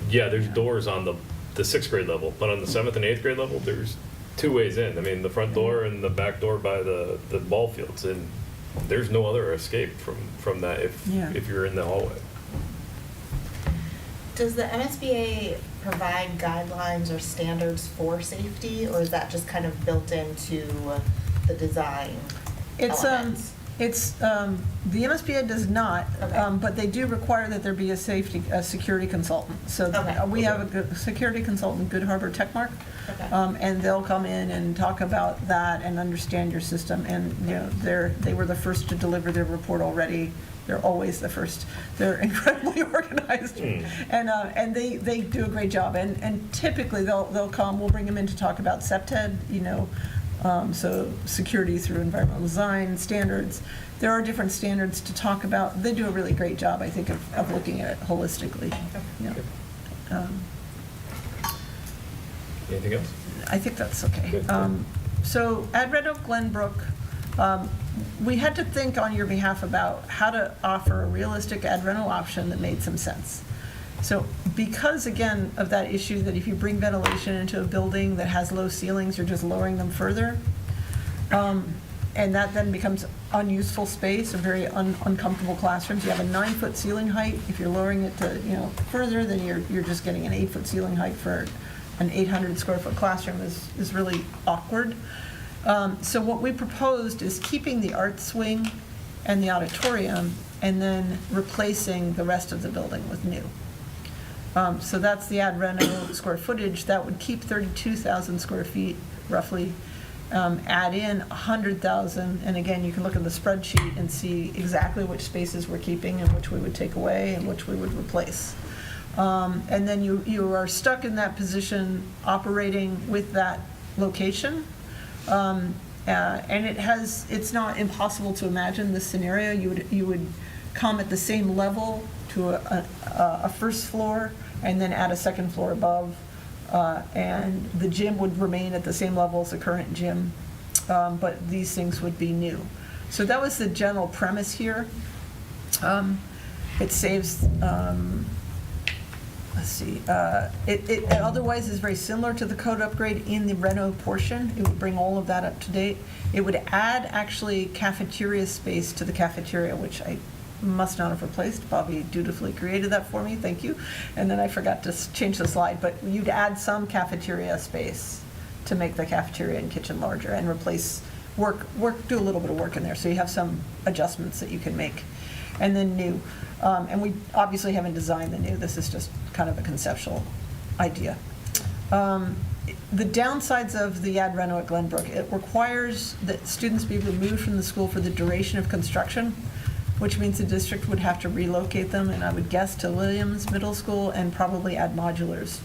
[SPEAKER 14] yeah, there's doors on the 6th grade level, but on the 7th and 8th grade level, there's 2 ways in. I mean, the front door and the back door by the ball fields, and there's no other escape from that if you're in the hallway.
[SPEAKER 5] Does the MSBA provide guidelines or standards for safety, or is that just kind of built into the design elements?
[SPEAKER 19] The MSBA does not, but they do require that there be a security consultant. So we have a security consultant, Good Harbor Techmark, and they'll come in and talk about that and understand your system. And they were the first to deliver their report already. They're always the first. They're incredibly organized, and they do a great job. And typically they'll come. We'll bring them in to talk about SEPTED, so security through environmental design standards. There are different standards to talk about. They do a really great job, I think, of looking at it holistically.
[SPEAKER 14] Anything else?
[SPEAKER 19] I think that's okay. So at Red Oak Glenbrook, we had to think on your behalf about how to offer a realistic ad rental option that made some sense. So because, again, of that issue that if you bring ventilation into a building that has low ceilings, you're just lowering them further. And that then becomes unuseful space or very uncomfortable classrooms. You have a 9-foot ceiling height. If you're lowering it to, further, then you're just getting an 8-foot ceiling height for an 800 square foot classroom is really awkward. So what we proposed is keeping the art wing and the auditorium and then replacing the rest of the building with new. So that's the ad reno square footage. That would keep 32,000 square feet roughly. Add in 100,000, and again, you can look at the spreadsheet and see exactly which spaces we're keeping and which we would take away and which we would replace. And then you are stuck in that position operating with that location. And it's not impossible to imagine this scenario. You would come at the same level to a first floor and then add a second floor above. And the gym would remain at the same level as the current gym, but these things would be new. So that was the general premise here. It saves, let's see, it otherwise is very similar to the code upgrade in the reno portion. It would bring all of that up to date. It would add actually cafeteria space to the cafeteria, which I must not have replaced. Bobby dutifully created that for me, thank you. And then I forgot to change the slide, but you'd add some cafeteria space to make the cafeteria and kitchen larger and replace, do a little bit of work in there. So you have some adjustments that you can make. And then new. And we obviously haven't designed the new, this is just kind of a conceptual idea. The downsides of the ad reno at Glenbrook, it requires that students be removed from the school for the duration of construction, which means the district would have to relocate them, and I would guess to Williams Middle School, and probably add modulars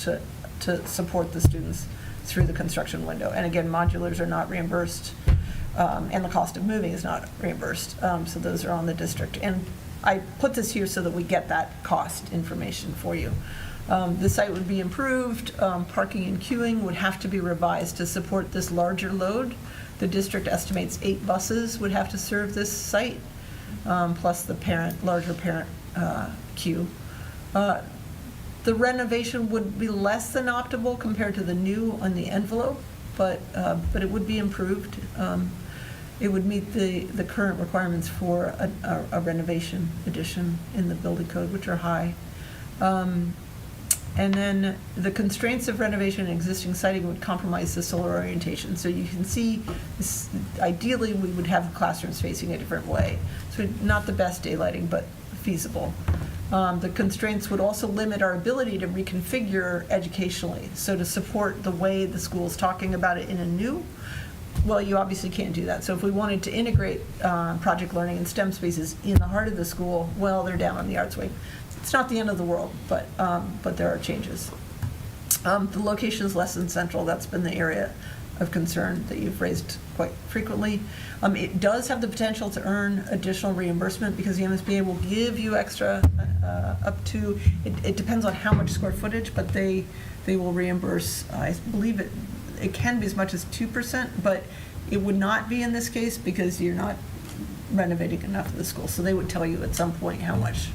[SPEAKER 19] to support the students through the construction window. And again, modulars are not reimbursed, and the cost of moving is not reimbursed, so those are on the district. And I put this here so that we get that cost information for you. The site would be improved, parking and queuing would have to be revised to support this larger load. The district estimates 8 buses would have to serve this site, plus the larger parent queue. The renovation would be less than optimal compared to the new on the envelope, but it would be improved. It would meet the current requirements for a renovation addition in the building code, which are high. And then the constraints of renovation and existing siting would compromise the solar orientation. So you can see, ideally, we would have classrooms facing a different way. So not the best daylighting, but feasible. The constraints would also limit our ability to reconfigure educationally. So to support the way the school is talking about it in a new, well, you obviously can't do that. So if we wanted to integrate project learning and STEM spaces in the heart of the school, well, they're down on the arts wing. It's not the end of the world, but there are changes. The location is less than central. That's been the area of concern that you've raised quite frequently. It does have the potential to earn additional reimbursement because the MSBA will give you extra up to, it depends on how much square footage, but they will reimburse, I believe it can be as much as 2%, but it would not be in this case because you're not renovating enough of the school. So they would tell you at some point how much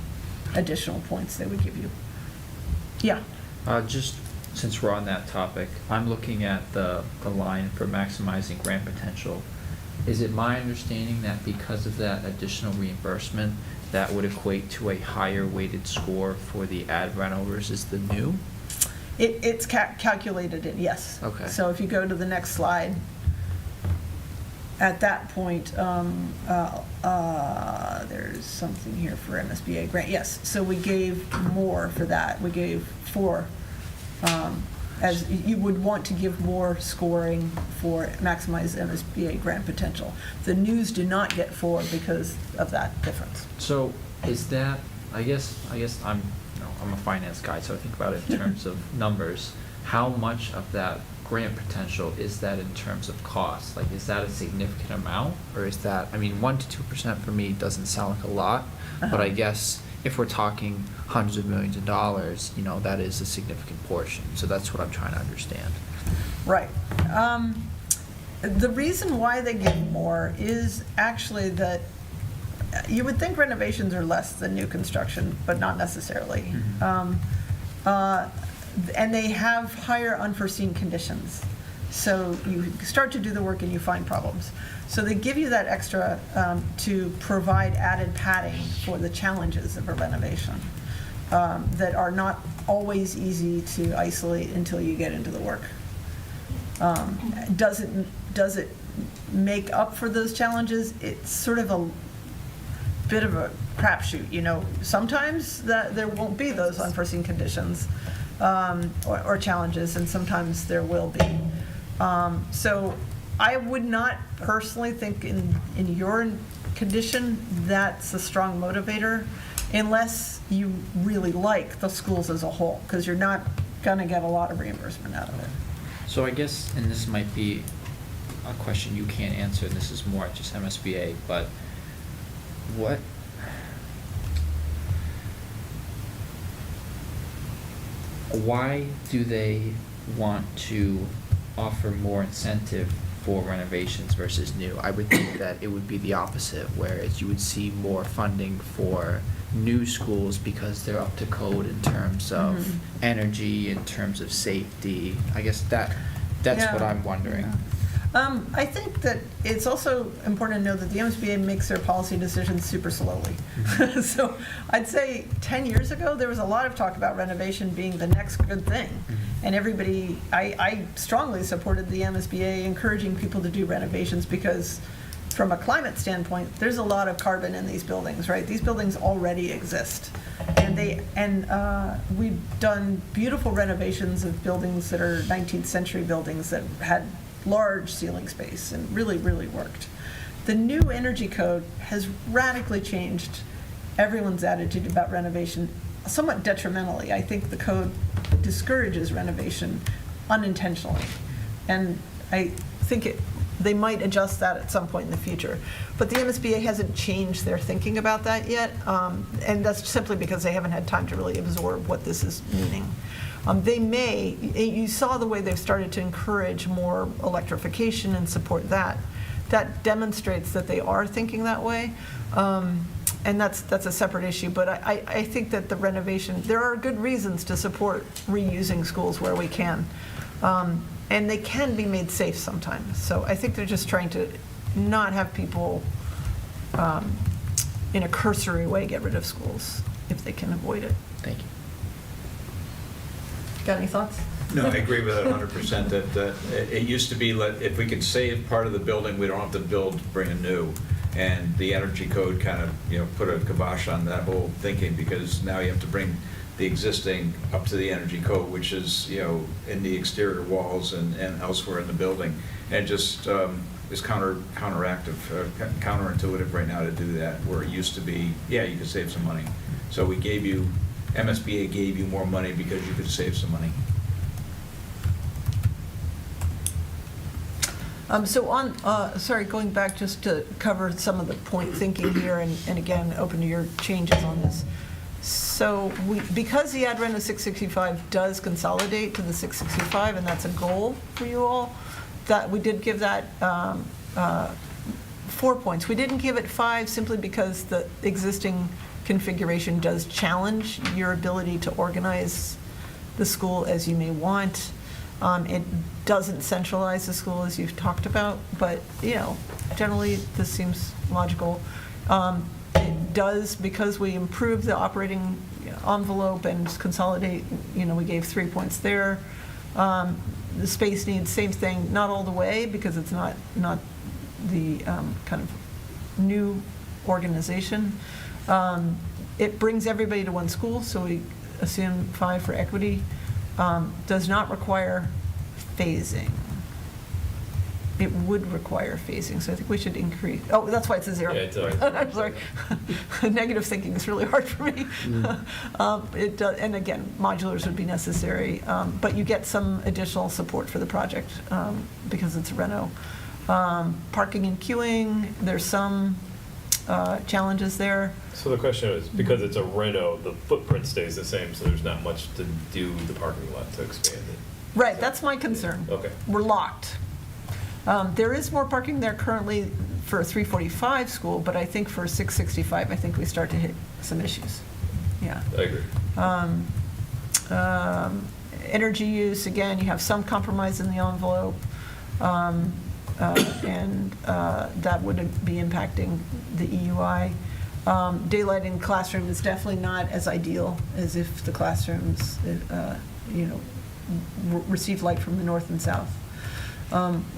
[SPEAKER 19] additional points they would give you. Yeah.
[SPEAKER 20] Just since we're on that topic, I'm looking at the line for maximizing grant potential. Is it my understanding that because of that additional reimbursement, that would equate to a higher weighted score for the ad reno versus the new?
[SPEAKER 19] It's calculated in, yes.
[SPEAKER 20] Okay.
[SPEAKER 19] So if you go to the next slide, at that point, there's something here for MSBA grant. Yes, so we gave more for that. We gave 4, as you would want to give more scoring for maximize MSBA grant potential. The news do not get 4 because of that difference.
[SPEAKER 20] So is that, I guess I'm a finance guy, so I think about it in terms of numbers. How much of that grant potential is that in terms of cost? Like, is that a significant amount, or is that, I mean, 1 to 2% for me doesn't sound like a lot, but I guess if we're talking hundreds of millions of dollars, that is a significant portion. So that's what I'm trying to understand.
[SPEAKER 19] Right. The reason why they give more is actually that you would think renovations are less than new construction, but not necessarily. And they have higher unforeseen conditions. So you start to do the work and you find problems. So they give you that extra to provide added padding for the challenges of a renovation that are not always easy to isolate until you get into the work. Does it make up for those challenges? It's sort of a bit of a crapshoot. Sometimes there won't be those unforeseen conditions or challenges, and sometimes there will be. So I would not personally think in your condition that's a strong motivator, unless you really like the schools as a whole, because you're not going to get a lot of reimbursement out of it.
[SPEAKER 20] So I guess, and this might be a question you can't answer, and this is more just MSBA, but why do they want to offer more incentive for renovations versus new? I would think that it would be the opposite, whereas you would see more funding for new schools because they're up to code in terms of energy, in terms of safety. I guess that's what I'm wondering.
[SPEAKER 19] Yeah. I think that it's also important to know that the MSBA makes their policy decisions super slowly. So I'd say 10 years ago, there was a lot of talk about renovation being the next good thing. And everybody, I strongly supported the MSBA encouraging people to do renovations because from a climate standpoint, there's a lot of carbon in these buildings, right? These buildings already exist. And we've done beautiful renovations of buildings that are 19th century buildings that had large ceiling space and really, really worked. The new energy code has radically changed everyone's attitude about renovation, somewhat detrimentally. I think the code discourages renovation unintentionally. And I think they might adjust that at some point in the future. But the MSBA hasn't changed their thinking about that yet, and that's simply because they haven't had time to really absorb what this is meaning. They may, you saw the way they've started to encourage more electrification and support that. That demonstrates that they are thinking that way. And that's a separate issue, but I think that the renovation, there are good reasons to support reusing schools where we can. And they can be made safe sometimes. So I think they're just trying to not have people in a cursory way get rid of schools if they can avoid it.
[SPEAKER 12] Thank you.
[SPEAKER 19] Got any thoughts?
[SPEAKER 21] No, I agree with that 100%, that it used to be, if we could save part of the building, we don't have to build brand new. And the energy code kind of, put a kibosh on that whole thinking, because now you have to bring the existing up to the energy code, which is, in the exterior walls and elsewhere in the building. And it just is counterintuitive right now to do that, where it used to be, yeah, you could save some money. So MSBA gave you more money because you could save some money.
[SPEAKER 19] Going back just to cover some of the point thinking here, and again, open to your changes on this. So because the ad rent of 665 does consolidate to the 665, and that's a goal for you all, that we did give that 4 points. We didn't give it 5 simply because the existing configuration does challenge your ability to organize the school as you may want. It doesn't centralize the school as you've talked about, but generally this seems logical. It does, because we improved the operating envelope and consolidate, we gave 3 points there. The space needs, same thing, not all the way, because it's not the kind of new organization. It brings everybody to one school, so we assume 5 for equity. Does not require phasing. It would require phasing, so I think we should increase. Oh, that's why it's a 0.
[SPEAKER 14] Yeah, it's all right.
[SPEAKER 19] I'm sorry. Negative thinking is really hard for me. It does, and again, modulars would be necessary, but you get some additional support for the project because it's a reno. Parking and queuing, there's some challenges there.
[SPEAKER 14] So the question is, because it's a reno, the footprint stays the same, so there's not much to do the parking lot to expand it.
[SPEAKER 19] Right, that's my concern.
[SPEAKER 14] Okay.
[SPEAKER 19] We're locked. There is more parking there currently for a 345 school, but I think for 665, I think we start to hit some issues. Yeah.
[SPEAKER 14] I agree.
[SPEAKER 19] Energy use, again, you have some compromise in the envelope, and that would be impacting the EUI. Daylight in classroom is definitely not as ideal as if the classrooms, receive light from the north and south.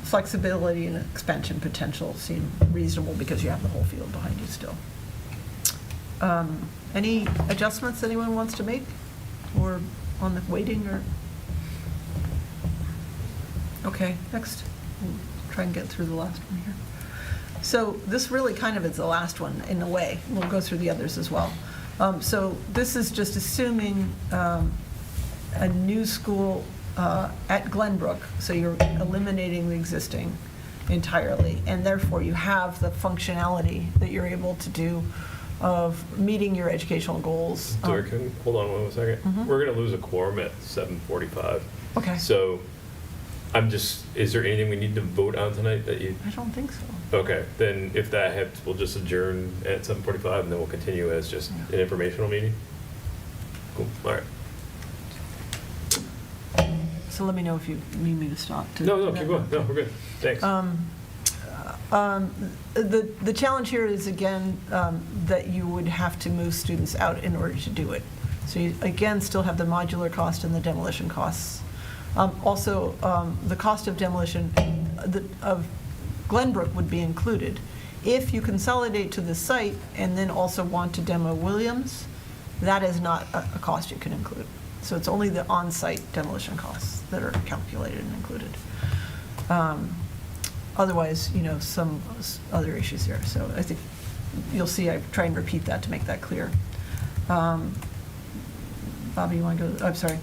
[SPEAKER 19] Flexibility and expansion potential seem reasonable because you have the whole field behind you still. Any adjustments anyone wants to make, or on the waiting, or? Okay, next. We'll try and get through the last one here. So this really kind of is the last one in a way. We'll go through the others as well. So this is just assuming a new school at Glenbrook. So you're eliminating the existing entirely, and therefore you have the functionality that you're able to do of meeting your educational goals.
[SPEAKER 14] Dory, can you hold on one second?
[SPEAKER 19] Mhm.
[SPEAKER 14] We're going to lose a quorum at 7:45.
[SPEAKER 19] Okay.
[SPEAKER 14] So is there anything we need to vote on tonight that you?
[SPEAKER 19] I don't think so.
[SPEAKER 14] Okay, then if that happens, we'll just adjourn at 7:45, and then we'll continue as just an informational meeting? Cool, all right.
[SPEAKER 19] So let me know if you need me to stop.
[SPEAKER 14] No, keep going. No, we're good. Thanks.
[SPEAKER 19] The challenge here is, again, that you would have to move students out in order to do it. So you, again, still have the modular cost and the demolition costs. Also, the cost of demolition of Glenbrook would be included If you consolidate to the site and then also want to demo Williams, that is not a cost you can include. So it's only the on-site demolition costs that are calculated and included. Otherwise, some other issues there. So I think you'll see I try and repeat that to make that clear. Bobby, you want to go? I'm sorry.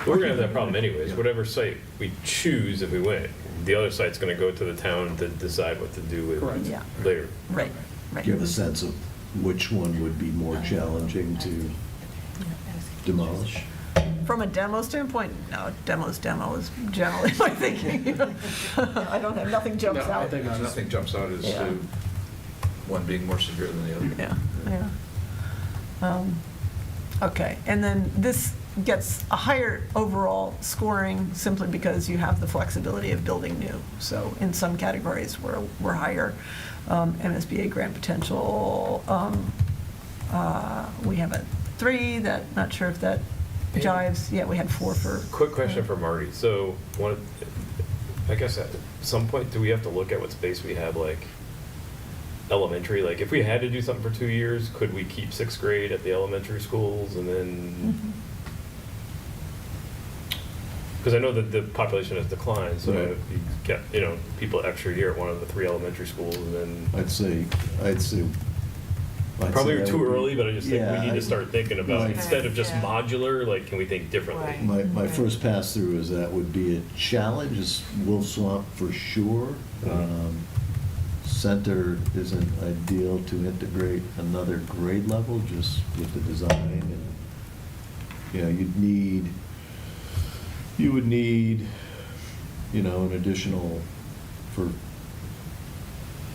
[SPEAKER 4] We're going to have that problem anyways. Whatever site we choose, if we win, the other site's going to go to the town to decide what to do with it later.
[SPEAKER 19] Right.
[SPEAKER 15] Do you have a sense of which one would be more challenging to demolish?
[SPEAKER 19] From a demo standpoint, no, demo's demo is generally my thinking. I don't have, nothing jumps out.
[SPEAKER 21] Nothing jumps out as to one being more severe than the other.
[SPEAKER 19] Yeah. Okay, and then this gets a higher overall scoring simply because you have the flexibility of building new. So in some categories we're higher. MSBA grant potential, we have a 3, that, not sure if that jives. Yeah, we had 4 for.
[SPEAKER 4] Quick question for Marty. So I guess at some point, do we have to look at what space we have, like elementary? Like if we had to do something for 2 years, could we keep 6th grade at the elementary schools and then? Because I know that the population has declined, so if you get, people extra year at one of the 3 elementary schools, and then.
[SPEAKER 15] I'd say
[SPEAKER 4] Probably
[SPEAKER 15] that
[SPEAKER 4] too
[SPEAKER 15] would be-
[SPEAKER 4] early, but I just think we need to start thinking about,
[SPEAKER 15] Right.
[SPEAKER 4] instead of just modular, like, can we think differently?
[SPEAKER 15] My first pass through is that would be a challenge, is Wolf Swamp for sure. Center isn't ideal to integrate another grade level just with the design, and, you would need, an additional, for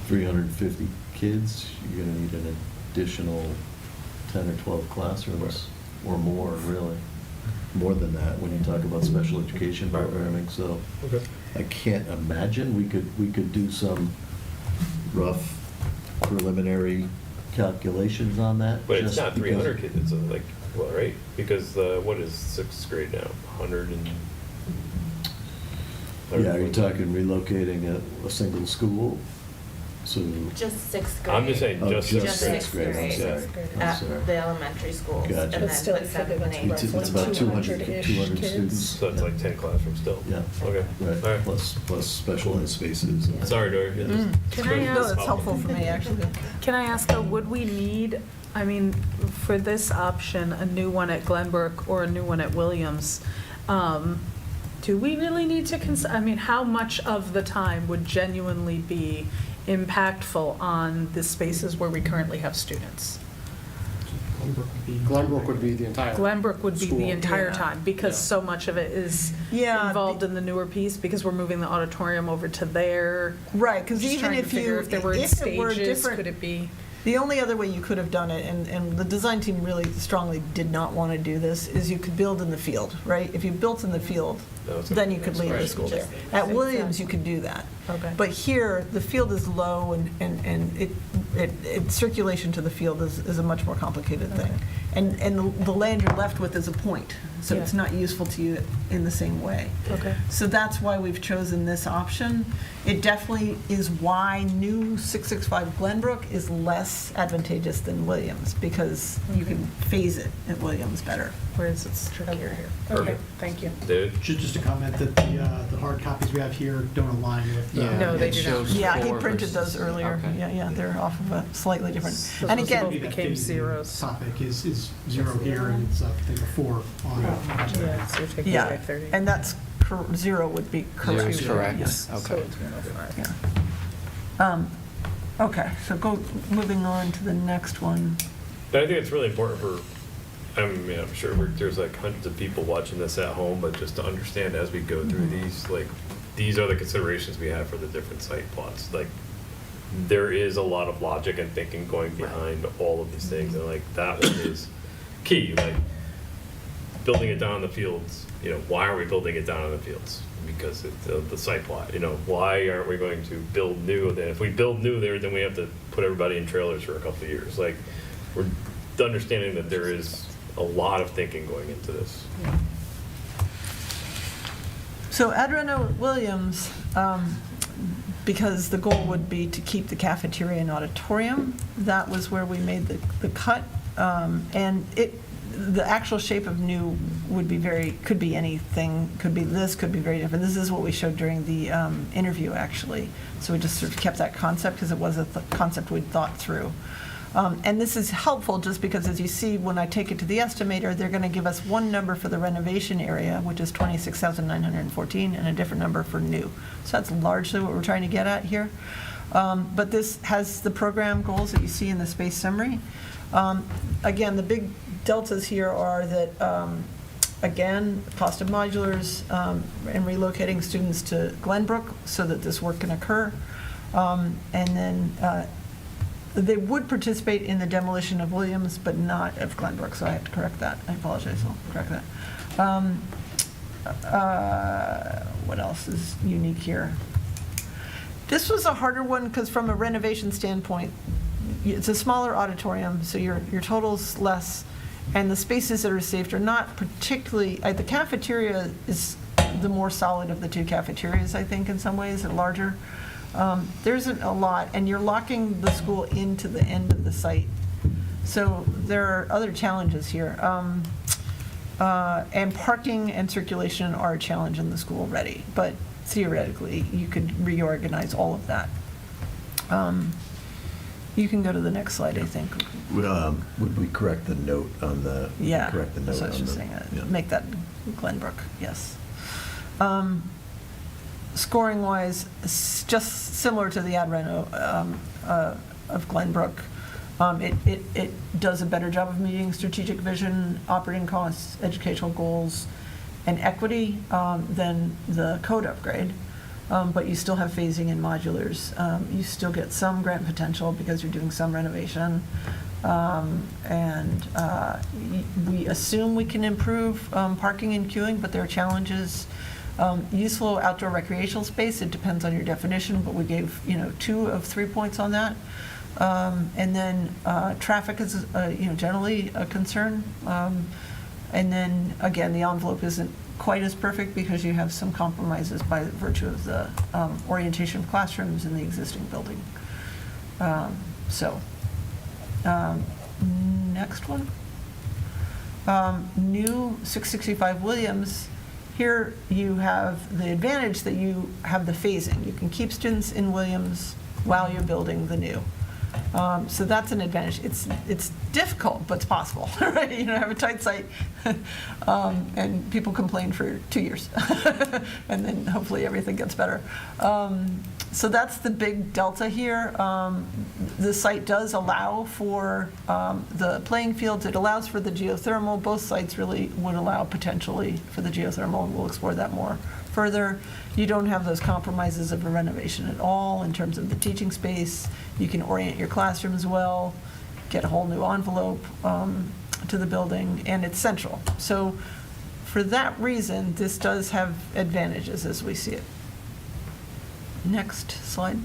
[SPEAKER 15] 350 kids, you're gonna need an additional 10 or 12 classrooms, or more, really. More than that, when you talk about special education programming, so.
[SPEAKER 4] Okay.
[SPEAKER 15] I can't imagine, we could do some rough preliminary calculations on that.
[SPEAKER 4] But it's
[SPEAKER 15] just
[SPEAKER 4] not
[SPEAKER 15] because-
[SPEAKER 4] 300 kids, it's like, well, right? Because what is 6th grade now? 100 and.
[SPEAKER 15] Yeah, are you talking relocating a single school? So.
[SPEAKER 5] Just 6th grade.
[SPEAKER 4] I'm just saying,
[SPEAKER 15] Oh,
[SPEAKER 4] just
[SPEAKER 15] just
[SPEAKER 4] 6th
[SPEAKER 15] grade,
[SPEAKER 4] grade.
[SPEAKER 15] I'm sorry. I'm
[SPEAKER 5] At
[SPEAKER 15] sorry.
[SPEAKER 5] the elementary schools.
[SPEAKER 15] Gotcha.
[SPEAKER 5] And
[SPEAKER 15] But
[SPEAKER 5] then
[SPEAKER 10] still,
[SPEAKER 5] put
[SPEAKER 10] you figure
[SPEAKER 5] 7th and
[SPEAKER 10] that's
[SPEAKER 5] 8th.
[SPEAKER 15] It's about 200
[SPEAKER 10] 200-ish
[SPEAKER 15] students.
[SPEAKER 4] So it's like 10 classrooms still?
[SPEAKER 15] Yeah.
[SPEAKER 4] Okay.
[SPEAKER 15] Right,
[SPEAKER 4] All right.
[SPEAKER 15] plus specialized spaces.
[SPEAKER 4] Sorry, Dory.
[SPEAKER 10] Can I
[SPEAKER 19] No,
[SPEAKER 10] ask?
[SPEAKER 19] that's helpful for me, actually.
[SPEAKER 10] Can I ask, though, would we need, for this option, a new one at Glenbrook or a new one at Williams? Do we really need to how much of the time would genuinely be impactful on the spaces where we currently have students?
[SPEAKER 17] Glenbrook would be the entire.
[SPEAKER 10] Glenbrook would be
[SPEAKER 17] school.
[SPEAKER 10] the entire time, because so much of it is involved in the newer piece, because we're moving the auditorium over to there.
[SPEAKER 19] Right, because
[SPEAKER 10] Just
[SPEAKER 19] even
[SPEAKER 10] trying to
[SPEAKER 19] if
[SPEAKER 10] figure
[SPEAKER 19] you,
[SPEAKER 10] if there were
[SPEAKER 19] if it were
[SPEAKER 10] stages,
[SPEAKER 19] different.
[SPEAKER 10] could it be?
[SPEAKER 19] The only other way you could have done it, and the design team really strongly did not want to do this, is you could build in the field, right? If you built in the field, then you could leave the school there. At Williams, you could do that.
[SPEAKER 10] Okay.
[SPEAKER 19] But here, the field is low, and circulation to the field is a much more complicated thing. And the land you're left with is a point, so it's not useful to you in the same way.
[SPEAKER 10] Okay.
[SPEAKER 19] So that's why we've chosen this option. It definitely is why new 665 Glenbrook is less advantageous than Williams, because you can phase it at Williams better.
[SPEAKER 10] Whereas it's trickier here. Okay,
[SPEAKER 4] Perfect.
[SPEAKER 10] thank you.
[SPEAKER 4] Dude.
[SPEAKER 1] Just a comment that the hard copies we have here don't align with.
[SPEAKER 10] No, they do not.
[SPEAKER 19] Yeah, he printed those earlier. Yeah, they're off of a slightly different. And again,
[SPEAKER 10] both became zeros.
[SPEAKER 1] Topic is 0 here, and it's, I think, a 4 on.
[SPEAKER 10] Yeah, so you're taking
[SPEAKER 19] yeah,
[SPEAKER 10] away 30.
[SPEAKER 19] and that's 0 would be correct.
[SPEAKER 20] Zero's correct.
[SPEAKER 19] Yes.
[SPEAKER 10] So it's 105.
[SPEAKER 19] Yeah. Okay, so moving on to the next one.
[SPEAKER 4] But I think it's really important for, I'm sure there's like hundreds of people watching this at home, but just to understand as we go through these, like, these are the considerations we have for the different site plots. Like, there is a lot of logic and thinking going behind all of these things, and like, that one is key. Like, building it down in the fields, why are we building it down in the fields? Because it's the site plot, why aren't we going to build new? Then if we build new there, then we have to put everybody in trailers for a couple of years. Like, we're understanding that there is a lot of thinking going into this.
[SPEAKER 19] So Adreno Williams, because the goal would be to keep the cafeteria and auditorium. That was where we made the cut. And the actual shape of new would be could be anything, could be this, could be very different. This is what we showed during the interview, actually. So we just sort of kept that concept because it was a concept we'd thought through. And this is helpful just because, as you see, when I take it to the estimator, they're going to give us one number for the renovation area, which is 26,914, and a different number for new. So that's largely what we're trying to get at here. But this has the program goals that you see in the space summary. Again, the big deltas here are that, again, cost of modulars and relocating students to Glenbrook so that this work can occur. And then they would participate in the demolition of Williams, but not of Glenbrook, so I have to correct that. I apologize, I'll correct that. What else is unique here? This was a harder one because from a renovation standpoint, it's a smaller auditorium, so your total's less, and the spaces that are saved are not particularly, the cafeteria is the more solid of the two cafeterias, I think, in some ways, and larger. There isn't a lot, and you're locking the school into the end of the site. So there are other challenges here. And parking and circulation are a challenge in the school already, but theoretically, you could reorganize all of that. You can go to the next slide, I think.
[SPEAKER 15] Would we correct the note on the?
[SPEAKER 19] Yeah,
[SPEAKER 15] Correct the note
[SPEAKER 19] that's what I was
[SPEAKER 15] on
[SPEAKER 19] just
[SPEAKER 15] the-
[SPEAKER 19] saying,
[SPEAKER 15] yeah.
[SPEAKER 19] make that Glenbrook, yes. Scoring-wise, just similar to the ad reno of Glenbrook. It does a better job of meeting strategic vision, operating costs, educational goals, and equity than the code upgrade. But you still have phasing and modulars. You still get some grant potential because you're doing some renovation. We assume we can improve parking and queuing, but there are challenges. Useful outdoor recreational space, it depends on your definition, but we gave 2 of 3 points on that. And then traffic is generally a concern. And then again, the envelope isn't quite as perfect because you have some compromises by virtue of the orientation of classrooms in the existing building. Next one. New 665 Williams. Here you have the advantage that you have the phasing. You can keep students in Williams while you're building the new. So that's an advantage. It's difficult, but it's possible, right? Have a tight site, and people complain for 2 years, and then hopefully everything gets better. So that's the big delta here. The site does allow for the playing fields. It allows for the geothermal. Both sites really would allow potentially for the geothermal, and we'll explore that more further. You don't have those compromises of a renovation at all in terms of the teaching space. You can orient your classrooms well, get a whole new envelope to the building, and it's central. So for that reason, this does have advantages as we see it. Next slide.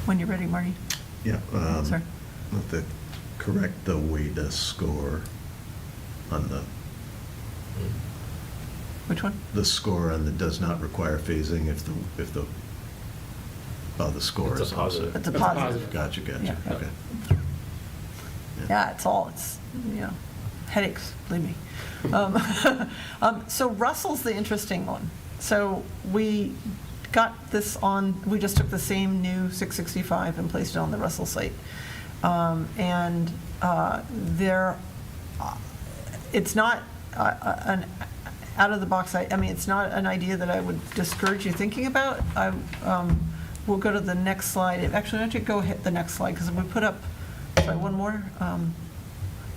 [SPEAKER 19] When you're ready, Marty.
[SPEAKER 15] Yeah.
[SPEAKER 19] Sorry.
[SPEAKER 15] With the correct the way to score on the.
[SPEAKER 19] Which one?
[SPEAKER 15] The score on the does not require phasing if the score
[SPEAKER 4] It's a
[SPEAKER 15] is
[SPEAKER 4] positive.
[SPEAKER 19] It's a positive.
[SPEAKER 15] Gotcha.
[SPEAKER 19] Yeah.
[SPEAKER 15] Okay.
[SPEAKER 19] Yeah, it's headaches, believe me. So Russell's the interesting one. So we got this on, we just took the same new 665 and placed it on the Russell site. It's not an out-of-the-box, it's not an idea that I would discourage you thinking about. We'll go to the next slide. Actually, why don't you go hit the next slide, because we put up, sorry, one more.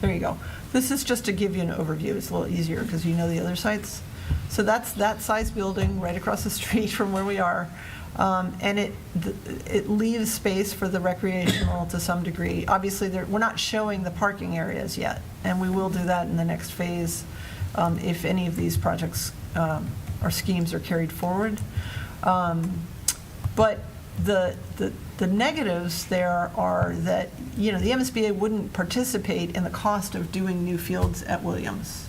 [SPEAKER 19] There you go. This is just to give you an overview. It's a little easier because you know the other sites. So that's that size building right across the street from where we are. And it leaves space for the recreational to some degree. Obviously, we're not showing the parking areas yet, and we will do that in the next phase if any of these projects or schemes are carried forward. But the negatives there are that, the MSBA wouldn't participate in the cost of doing new fields at Williams.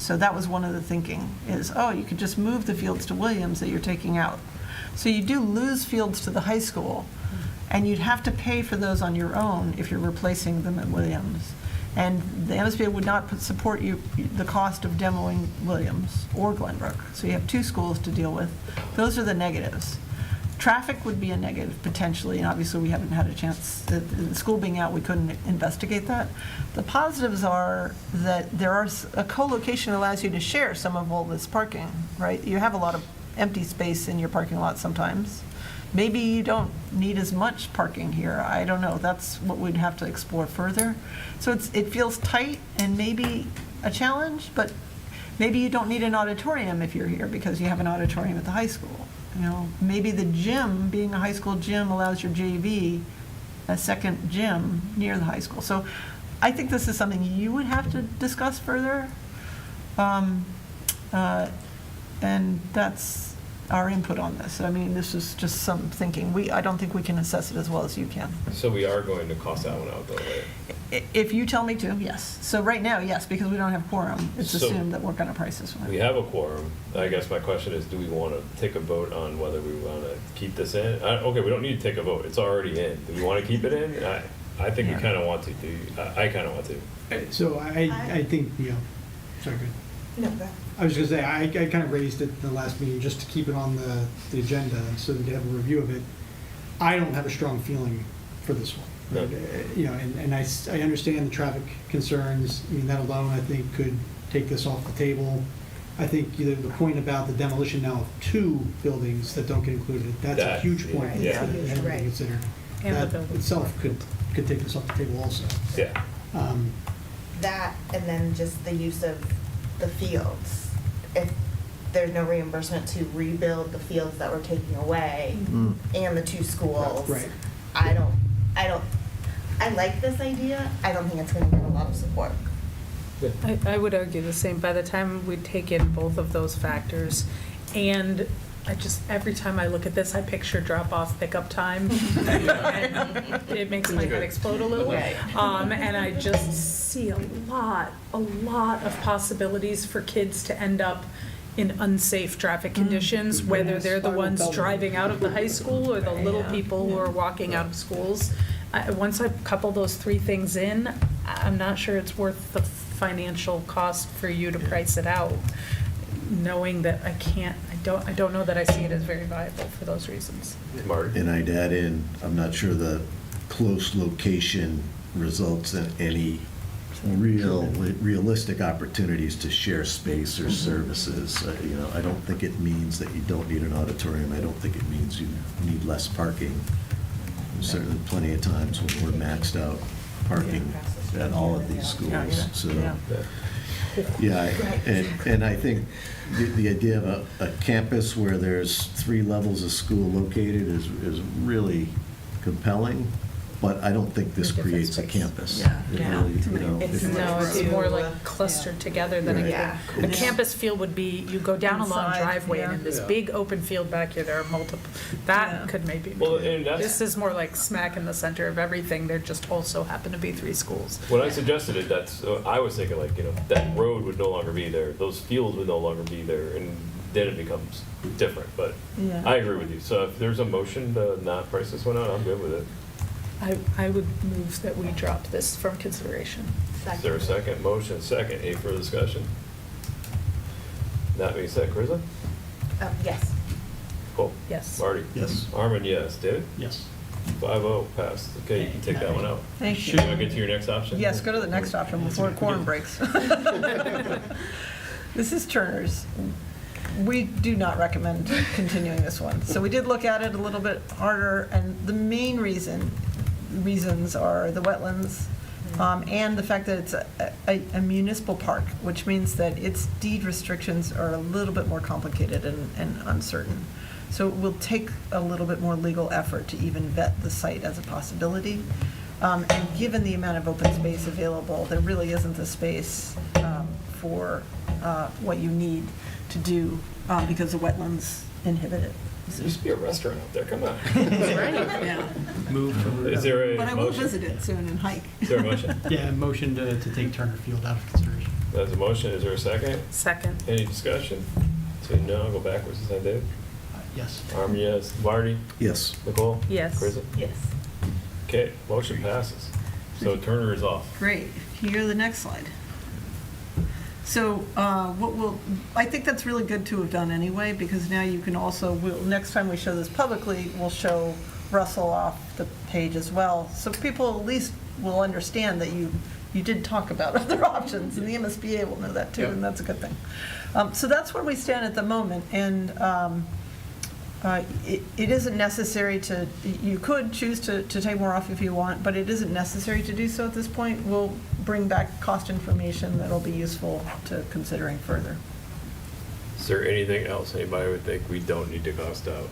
[SPEAKER 19] So that was one of the thinking, is, oh, you could just move the fields to Williams that you're taking out. So you do lose fields to the high school, and you'd have to pay for those on your own if you're replacing them at Williams. And the MSBA would not support the cost of demoing Williams or Glenbrook. So you have two schools to deal with. Those are the negatives. Traffic would be a negative potentially, and obviously we haven't had a chance, the school being out, we couldn't investigate that. The positives are that a co-location allows you to share some of all this parking, right? You have a lot of empty space in your parking lot sometimes. Maybe you don't need as much parking here. I don't know. That's what we'd have to explore further. So it feels tight and maybe a challenge, but maybe you don't need an auditorium if you're here because you have an auditorium at the high school. You know, maybe the gym, being a high school gym, allows your JV a second gym near the high school. So I think this is something you would have to discuss further. And that's our input on this. I mean, this is just some thinking. I don't think we can assess it as well as you can.
[SPEAKER 4] So we are going to cost that one out though, right?
[SPEAKER 19] If you tell me to, yes. So right now, yes, because we don't have quorum, it's
[SPEAKER 4] So-
[SPEAKER 19] assumed that we're going to price this one.
[SPEAKER 4] We have a quorum. I guess my question is, do we want to take a vote on whether we want to keep this in? Okay, we don't need to take a vote. It's already in. Do we want to keep it in? I think we kind of want to. I kind of want to.
[SPEAKER 1] So I think, sorry, good.
[SPEAKER 5] No, go ahead.
[SPEAKER 1] I was going to say, I kind of raised it in the last meeting just to keep it on the agenda so we could have a review of it. I don't have a strong feeling for this one.
[SPEAKER 4] No.
[SPEAKER 1] And I understand the traffic concerns. I mean, that alone, I think, could take this off the table. I think the point about the demolition now of two buildings that don't get included, that's a huge point.
[SPEAKER 4] Yeah.
[SPEAKER 1] That we haven't really considered.
[SPEAKER 10] And the
[SPEAKER 1] That
[SPEAKER 10] building.
[SPEAKER 1] itself could take this off the table also.
[SPEAKER 4] Yeah.
[SPEAKER 5] That, and then just the use of the fields. If there's no reimbursement to rebuild the fields that we're taking away and the two schools.
[SPEAKER 1] Right.
[SPEAKER 5] I like this idea. I don't think it's gonna get a lot of support.
[SPEAKER 10] I would argue the same. By the time we take in both of those factors, and every time I look at this, I picture drop-off pickup time. And it makes my head explode a little.
[SPEAKER 5] Right.
[SPEAKER 10] And I just see a lot of possibilities for kids to end up in unsafe traffic conditions, whether they're the ones driving out of the high school or the little people who are walking out of schools. Once I couple those three things in, I'm not sure it's worth the financial cost for you to price it out, knowing that I don't know that I see it as very viable for those reasons.
[SPEAKER 4] Marty?
[SPEAKER 15] And I'd add in, I'm not sure the close location results in any realistic opportunities to share space or services. I don't think it means that you don't need an auditorium. I don't think it means you need less parking. There's certainly plenty of times when we're maxed out parking at all of these schools. So, and I think the idea of a campus where there's 3 levels of school located is really compelling. But I don't think this creates a campus.
[SPEAKER 10] It's more like clustered together than a campus field would be. You go down a long driveway and in this big open field back here, there are multiple. That could maybe.
[SPEAKER 4] Well, and
[SPEAKER 10] This is more like smack in the center of everything. There just also happen to be 3 schools.
[SPEAKER 4] When I suggested it, I was thinking that road would no longer be there, those fields would no longer be there, and then it becomes different. But I agree with you. So if there's a motion to not price this one out, I'm good with it.
[SPEAKER 10] I would move that we drop this from consideration.
[SPEAKER 4] Is there a second? Motion, second. Any further discussion? That being said, Carissa?
[SPEAKER 5] Yes.
[SPEAKER 4] Cool.
[SPEAKER 10] Yes.
[SPEAKER 4] Marty?
[SPEAKER 15] Yes.
[SPEAKER 4] Armin, yes. David?
[SPEAKER 1] Yes.
[SPEAKER 4] 5-0, passed. Okay, you can take that one out.
[SPEAKER 19] Thank you.
[SPEAKER 4] Should we get to your next option?
[SPEAKER 19] Yes, go to the next option before quorum breaks. This is Turner's. We do not recommend continuing this one. So we did look at it a little bit harder, and the main reasons are the wetlands and the fact that it's a municipal park, which means that its deed restrictions are a little bit more complicated and uncertain. So it will take a little bit more legal effort to even vet the site as a possibility. And given the amount of open space available, there really isn't the space for what you need to do because the wetlands inhibit it.
[SPEAKER 4] There used to be a restaurant out there, come on.
[SPEAKER 19] Yeah.
[SPEAKER 4] Is there a
[SPEAKER 19] But I will
[SPEAKER 4] motion?
[SPEAKER 19] visit it soon and hike.
[SPEAKER 4] Is there a motion?
[SPEAKER 1] Yeah, motion to take Turner Field out of consideration.
[SPEAKER 4] That's a motion. Is there a second?
[SPEAKER 10] Second.
[SPEAKER 4] Any discussion? Seeing none, I'll go backwards. Is that Dave?
[SPEAKER 1] Yes.
[SPEAKER 4] Armin, yes. Marty?
[SPEAKER 15] Yes.
[SPEAKER 4] Nicole?
[SPEAKER 10] Yes.
[SPEAKER 4] Kristen?
[SPEAKER 5] Yes.
[SPEAKER 4] Okay, motion passes. So Turner is off.
[SPEAKER 19] Great. Here, the next slide. So I think that's really good to have done anyway, because now you can also, next time we show this publicly, we'll show Russell off the page as well. So people at least will understand that you did talk about other options, and the MSBA will know that too, and that's a good thing. So that's where we stand at the moment, and it isn't necessary to, you could choose to take more off if you want, but it isn't necessary to do so at this point. We'll bring back cost information that'll be useful to considering further.
[SPEAKER 4] Is there anything else anybody would think we don't need to cost out?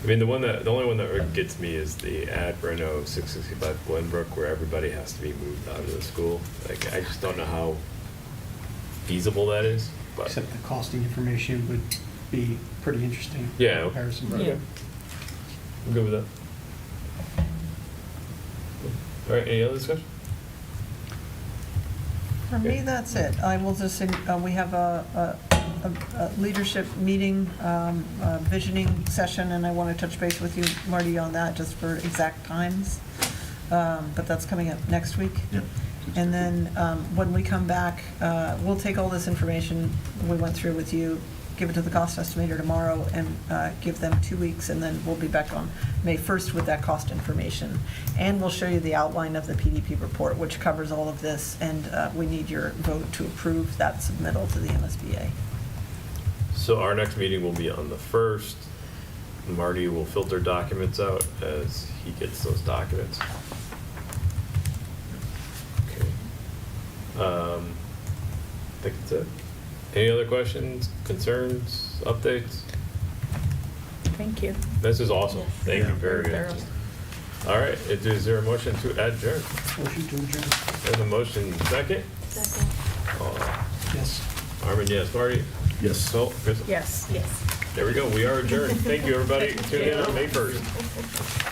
[SPEAKER 4] I mean, the only one that gets me is the ad for 665 Glenbrook, where everybody has to be moved out of the school. Like, I just don't know how feasible that is, but.
[SPEAKER 1] Except the costing information would be pretty interesting.
[SPEAKER 4] Yeah.
[SPEAKER 1] Comparison.
[SPEAKER 4] Okay. I'm good with that. All right, any other discussion?
[SPEAKER 19] For me, that's it. I will just say, we have a leadership meeting, visioning session, and I want to touch base with you, Marty, on that, just for exact times. But that's coming up next week.
[SPEAKER 15] Yep.
[SPEAKER 19] And then when we come back, we'll take all this information we went through with you, give it to the cost estimator tomorrow, and give them 2 weeks, and then we'll be back on May 1st with that cost information. And we'll show you the outline of the PDP report, which covers all of this, and we need your vote to approve that submittal to the MSBA.
[SPEAKER 4] So our next meeting will be on the 1st. Marty will filter documents out as he gets those documents. Okay. I think that's it. Any other questions, concerns, updates?
[SPEAKER 10] Thank you.
[SPEAKER 4] This is awesome. Thank you very
[SPEAKER 10] Very
[SPEAKER 4] much.
[SPEAKER 10] thorough.
[SPEAKER 4] All right, is there a motion to adjourn?
[SPEAKER 1] Motion to adjourn.
[SPEAKER 4] There's a motion, second?
[SPEAKER 5] Second.
[SPEAKER 1] Yes.
[SPEAKER 4] Armin, yes. Marty?
[SPEAKER 15] Yes.
[SPEAKER 4] So, Chris?
[SPEAKER 10] Yes.
[SPEAKER 5] Yes.
[SPEAKER 4] There we go. We are adjourned. Thank you, everybody. Tune in on May 1st.